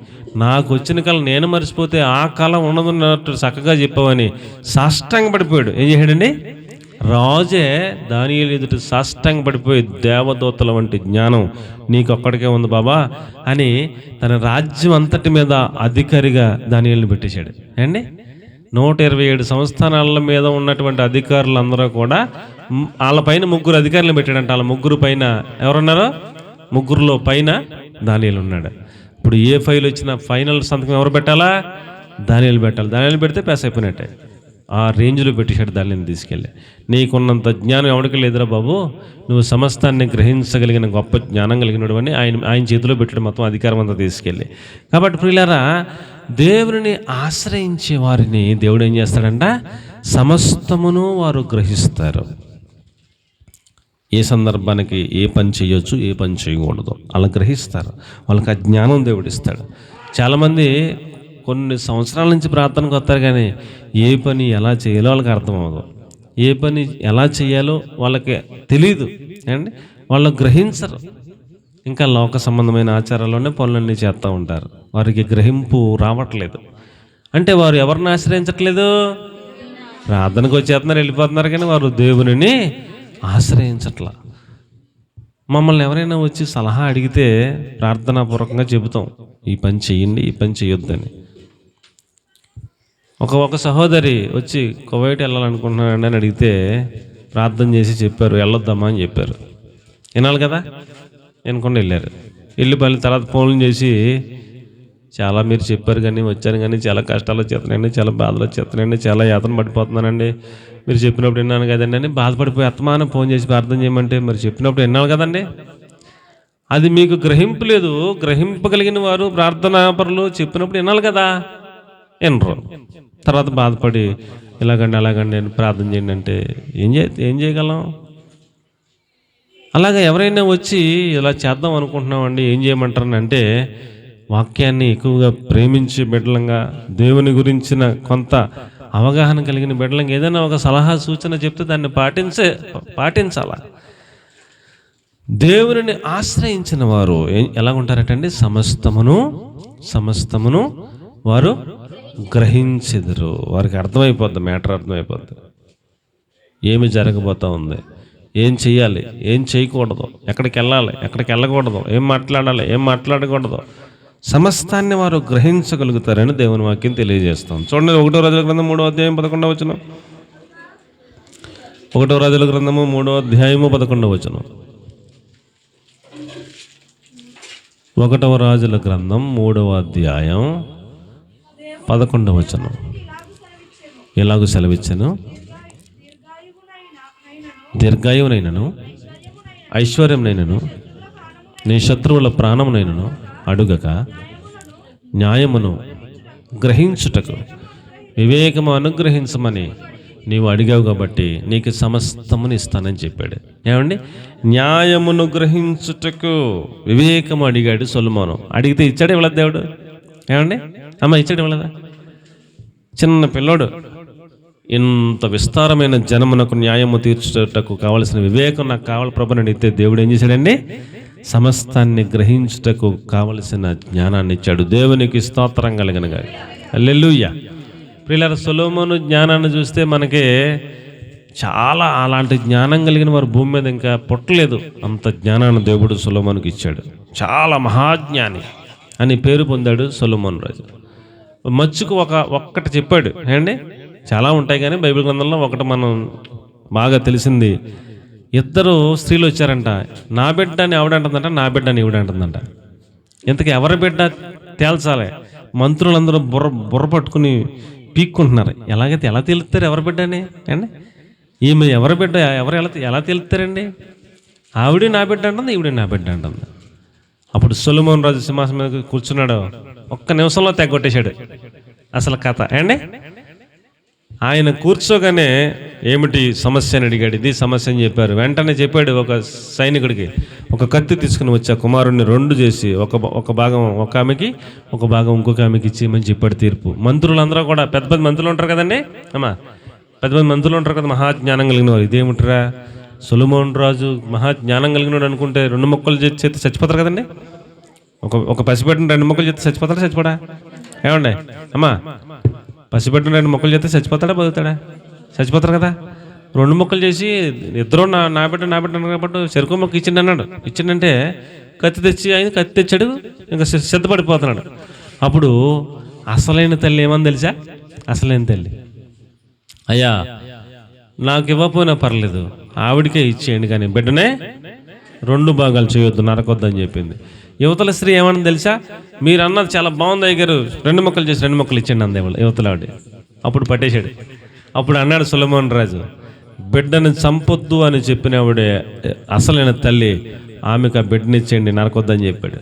నాకు వచ్చిన కళ నేను మర్చిపోతే ఆ కళ ఉండదున్నట్టు చక్కగా చెప్పావని సాష్టాంగ పడిపోయాడు. ఏం చేశాడండి? రాజే దానియేలు ఎదుట సాష్టాంగ పడిపోయి, దేవదూతల వంటి జ్ఞానం నీకొక్కడికే ఉంది బాబా అని తన రాజ్యం అంతటి మీద అధికారిగా దానియేలుని పెట్టేశాడు. అండి 127 సంస్థానాల మీద ఉన్నటువంటి అధికారులందరూ కూడా వాళ్ళ పైన 3 అధికారులు పెట్టాడంట. వాళ్ళ 3 పైన ఎవరున్నారో 3లో పైన దానియేలు ఉన్నాడు. ఇప్పుడు ఏ ఫైల్ వచ్చినా ఫైనల్ సంతకం ఎవరు పెట్టాలా? దానియేలు పెట్టాలి. దానియేలు పెడితే పాస్ అయిపోయినట్టే. ఆ రేంజ్లో పెట్టేశాడు దానిని తీసుకెళ్ళి. నీకున్నంత జ్ఞానం ఎవరికి లేదురా బాబు, నువ్వు సమస్తాన్ని గ్రహించగలిగిన గొప్ప జ్ఞానం కలిగినడు అని ఆయన చేతిలో పెట్టాడు మొత్తం అధికారం అంతా తీసుకెళ్ళి. కాబట్టి ప్రియులారా, దేవుని ఆశ్రయించే వారిని దేవుడు ఏం చేస్తాడంట? సమస్తమును వారు గ్రహిస్తారు. ఏ సందర్భానికి ఏ పని చేయొచ్చు, ఏ పని చేయకూడదు అలా గ్రహిస్తారు. వాళ్ళకి ఆ జ్ఞానం దేవుడిస్తాడు. చాలామంది కొన్ని సంవత్సరాల నుంచి ప్రార్థనకు వస్తారు, కానీ ఏ పని ఎలా చేయాలో వాళ్ళకి అర్థం అవ్వదు. ఏ పని ఎలా చేయాలో వాళ్ళకి తెలీదు అండి. వాళ్ళు గ్రహించరు. ఇంకా లోక సంబంధమైన ఆచారాల్లోనే పనులన్నీ చేస్తూ ఉంటారు. వారికి గ్రహింపు రావట్లేదు. అంటే వారు ఎవరిని ఆశ్రయించట్లేదు? ప్రార్థనకు వచ్చేస్తున్నారు, వెళ్ళిపోతున్నారు, కానీ వారు దేవునిని ఆశ్రయించట్లా. మమ్మల్ని ఎవరైనా వచ్చి సలహా అడిగితే ప్రార్థనాపూర్వకంగా చెబుతాం, ఈ పని చెయ్యండి, ఈ పని చేయొద్దని. ఒక సహోదరి వచ్చి కువైట్ వెళ్ళాలనుకుంటున్నానండి అని అడిగితే ప్రార్థన చేసి చెప్పారు, వెళ్ళొద్దామా అని చెప్పారు. వినాలి కదా, వినకుండా వెళ్ళారు. వెళ్ళి మళ్ళీ తర్వాత ఫోన్లు చేసి, చాలా మీరు చెప్పారు కానీ వచ్చాను, కానీ చాలా కష్టాలు వచ్చేస్తున్నాయండి, చాలా బాధలు వచ్చేస్తున్నాయండి, చాలా యాతన పడిపోతున్నానండి, మీరు చెప్పినప్పుడు విన్నాను కదండి అని బాధపడిపోయి అత్తమానం ఫోన్ చేసి ప్రార్థన చేయమంటే, మరి చెప్పినప్పుడు విన్నాను కదండి. అది మీకు గ్రహింపు లేదు. గ్రహింపగలిగిన వారు ప్రార్థనాపరులు చెప్పినప్పుడు వినాలి కదా, వినరు. తర్వాత బాధపడి ఇలాగండి అలాగండి నేను ప్రార్థన చేయండి అంటే ఏం చేయగలం? అలాగే ఎవరైనా వచ్చి ఇలా చేద్దాం అనుకుంటున్నామండి, ఏం చేయమంటారని అంటే, వాక్యాన్ని ఎక్కువగా ప్రేమించి బిడ్డలంగా, దేవుని గురించిన కొంత అవగాహన కలిగిన బిడ్డలంగా ఏదైనా ఒక సలహా సూచన చెప్తే దాన్ని పాటించాల. దేవుని ఆశ్రయించిన వారు ఎలా ఉంటారటండి? సమస్తమును వారు గ్రహించెదరు. వారికి అర్థమైపోద్ది, మ్యాటర్ అర్థమైపోద్ది. ఏమి జరగబోతా ఉంది, ఏం చెయ్యాలి, ఏం చేయకూడదు, ఎక్కడికి వెళ్ళాలి, ఎక్కడికి వెళ్ళకూడదు, ఏం మాట్లాడాలి, ఏం మాట్లాడకూడదు, సమస్తాన్ని వారు గ్రహించగలుగుతారని దేవుని వాక్యం తెలియజేస్తాం. చూడండి, 1వ రాజుల గ్రంథం 3వ అధ్యాయం 11వ వచనం. 1వ రాజుల గ్రంథము 3వ అధ్యాయము 11వ వచనం. 1వ రాజుల గ్రంథం 3వ అధ్యాయం 11వ వచనం. ఎలాగూ సెలవిచ్చాను? దీర్ఘాయువునైనను ఐశ్వర్యంనైనను నీ శత్రువుల ప్రాణమునైనను అడుగక న్యాయమును గ్రహించుటకు వివేకము అనుగ్రహించమని నీవు అడిగావు కాబట్టి నీకు సమస్తమును ఇస్తానని చెప్పాడు. ఏమండి, న్యాయమును గ్రహించుటకు వివేకము అడిగాడు సొలొమోను. అడిగితే ఇచ్చాడు ఇవ్వలేదు దేవుడు? ఏమండి ఇచ్చాడు ఇవ్వలేదా? చిన్న పిల్లోడు ఇంత విస్తారమైన జనమునకు న్యాయము తీర్చుటకు కావలసిన వివేకం నాకు కావాలి ప్రభుని అడిగితే దేవుడు ఏం చేశాడండి? సమస్తాన్ని గ్రహించుటకు కావలసిన జ్ఞానాన్ని ఇచ్చాడు. దేవునికి స్తోత్రం కలుగునుగాక. హల్లెలూయా. ప్రియులారా, సొలొమోను జ్ఞానాన్ని చూస్తే మనకి చాలా అలాంటి జ్ఞానం కలిగిన వారు భూమి మీద ఇంకా పుట్టలేదు. అంత జ్ఞానాన్ని దేవుడు సొలొమోనుకి ఇచ్చాడు. చాలా మహాజ్ఞాని అని పేరు పొందాడు సొలొమోను రాజు. మచ్చుకు ఒక్కటి చెప్పాడు అండి. చాలా ఉంటాయి కానీ బైబిల్ గ్రంథంలో ఒకటి మనం బాగా తెలిసింది. ఇద్దరు స్త్రీలు వచ్చారంట. నా బిడ్డ అని ఆవిడంటుందంట, నా బిడ్డ అని ఈవిడంటుందంట. ఇంతకీ ఎవరి బిడ్డ తేల్చాలి. మంత్రులందరూ బుర్ర పట్టుకుని పీక్కుంటున్నారు. ఎలాగైతే ఎలా తేలుస్తారు ఎవరి బిడ్డ అని అండి? ఈమె ఎవరి బిడ్డ ఎలా తేలుతారండి? ఆవిడే నా బిడ్డ అంటుంది, ఈవిడే నా బిడ్డ అంటుంది. అప్పుడు సొలొమోను రాజు సింహాసనం మీద కూర్చున్నాడు. ఒక్క నిమిషంలో తెగొట్టేశాడు అసలు కథ అండి. ఆయన కూర్చోగానే ఏమిటి సమస్య అని అడిగాడు. ఇది సమస్య అని చెప్పారు. వెంటనే చెప్పాడు ఒక సైనికుడికి, ఒక కత్తి తీసుకుని వచ్చి ఆ కుమారుడిని రెండు చేసి ఒక భాగం ఒక ఆమెకి, ఒక భాగం ఇంకొక ఆమెకి ఇచ్చేయమని చెప్పాడు తీర్పు. మంత్రులందరూ కూడా పెద్ద పెద్ద మంత్రులు ఉంటారు కదండి పెద్ద పెద్ద మంత్రులు ఉంటారు కదా, మహాజ్ఞానం కలిగిన వారు. ఇదేమిట్రా సొలొమోను రాజు మహాజ్ఞానం కలిగినాడు అనుకుంటే 2 ముక్కలు చేతి చచ్చిపోతారు కదండి. ఒక పసిబిడ్డని 2 ముక్కలు చేస్తే చచ్చిపోడా? ఏమండి పసిబిడ్డని 2 ముక్కలు చేస్తే చచ్చిపోతాడా బతుకుతాడా? చచ్చిపోతారు కదా. 2 ముక్కలు చేసి ఇద్దరు నా బిడ్డ కాబట్టి చెరుకు మొక్క ఇచ్చిండంటే కత్తి తెచ్చాడు, ఇంకా సిద్ధపడిపోతున్నాడు. అప్పుడు అసలైన తల్లి ఏమని తెలుసా? అసలైన తల్లి, అయ్యా నాకు ఇవ్వకపోయినా పర్లేదు, ఆవిడికే ఇచ్చేయండి, కానీ బిడ్డనే 2 భాగాలు చేయొద్దు, నరకొద్దని చెప్పింది. యువతల స్త్రీ ఏమని తెలుసా? మీరు అన్నది చాలా బాగుంది అయ్యగారు, 2 ముక్కలు చేసి 2 ముక్కలు ఇచ్చేయండి అంది యువతల ఆవిడ. అప్పుడు పట్టేశాడు. అప్పుడు అన్నాడు సొలొమోను రాజు, బిడ్డను చంపొద్దు అని చెప్పిన ఆవిడే అసలైన తల్లి, ఆమెకు ఆ బిడ్డనిచ్చేయండి, నరకొద్దని చెప్పాడు.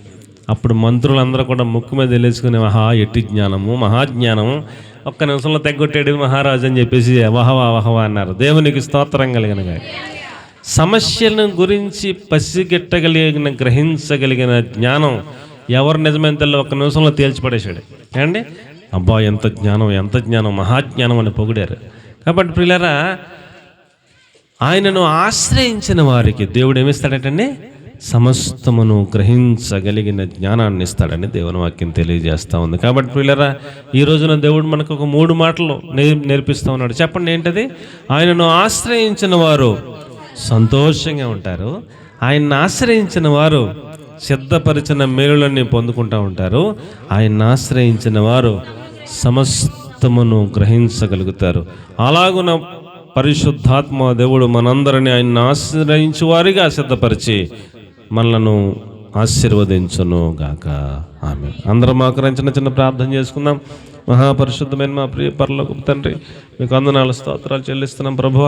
అప్పుడు మంత్రులందరూ కూడా ముక్కు మీద వెళ్ళేసుకుని ఎట్టి జ్ఞానము, మహాజ్ఞానము, ఒక్క నిమిషంలో తెగొట్టాడు మహారాజు అని చెప్పేసి వహవా అన్నారు. దేవునికి స్తోత్రం కలిగినగా. సమస్యలను గురించి పసిగట్టగలిగిన గ్రహించగలిగిన జ్ఞానం ఎవరు నిజమైన తల్లి ఒక్క నిమిషంలో తేల్చిపడేశాడు అండి. అబ్బా ఎంత జ్ఞానం, మహాజ్ఞానం అని పొగిడారు. కాబట్టి ప్రియులారా, ఆయనను ఆశ్రయించిన వారికి దేవుడు ఏమిస్తాడటండి? సమస్తమును గ్రహించగలిగిన జ్ఞానాన్ని ఇస్తాడని దేవుని వాక్యం తెలియజేస్తూ ఉంది. కాబట్టి ప్రియులారా, ఈ రోజున దేవుడు మనకు ఒక 3 మాటలు నేర్పిస్తూ ఉన్నాడు. చెప్పండి ఏంటది? ఆయనను ఆశ్రయించిన వారు సంతోషంగా ఉంటారు, ఆయన్ని ఆశ్రయించిన వారు సిద్ధపరిచిన మేలులన్నీ పొందుకుంటూ ఉంటారు, ఆయన్ని ఆశ్రయించిన వారు సమస్తమును గ్రహించగలుగుతారు. అలాగున పరిశుద్ధాత్మ దేవుడు మనందరినీ ఆయన్ని ఆశ్రయించు వారిగా సిద్ధపరిచి మనలను ఆశీర్వదించును గాక. ఆమేన్. అందరం ఆకరించిన చిన్న ప్రార్థన చేసుకుందాం. మహాపరిశుద్ధమైన మా ప్రియ పరలోకపు తండ్రి, మీకు వందనాలు స్తోత్రాలు చెల్లిస్తున్నాం ప్రభువా.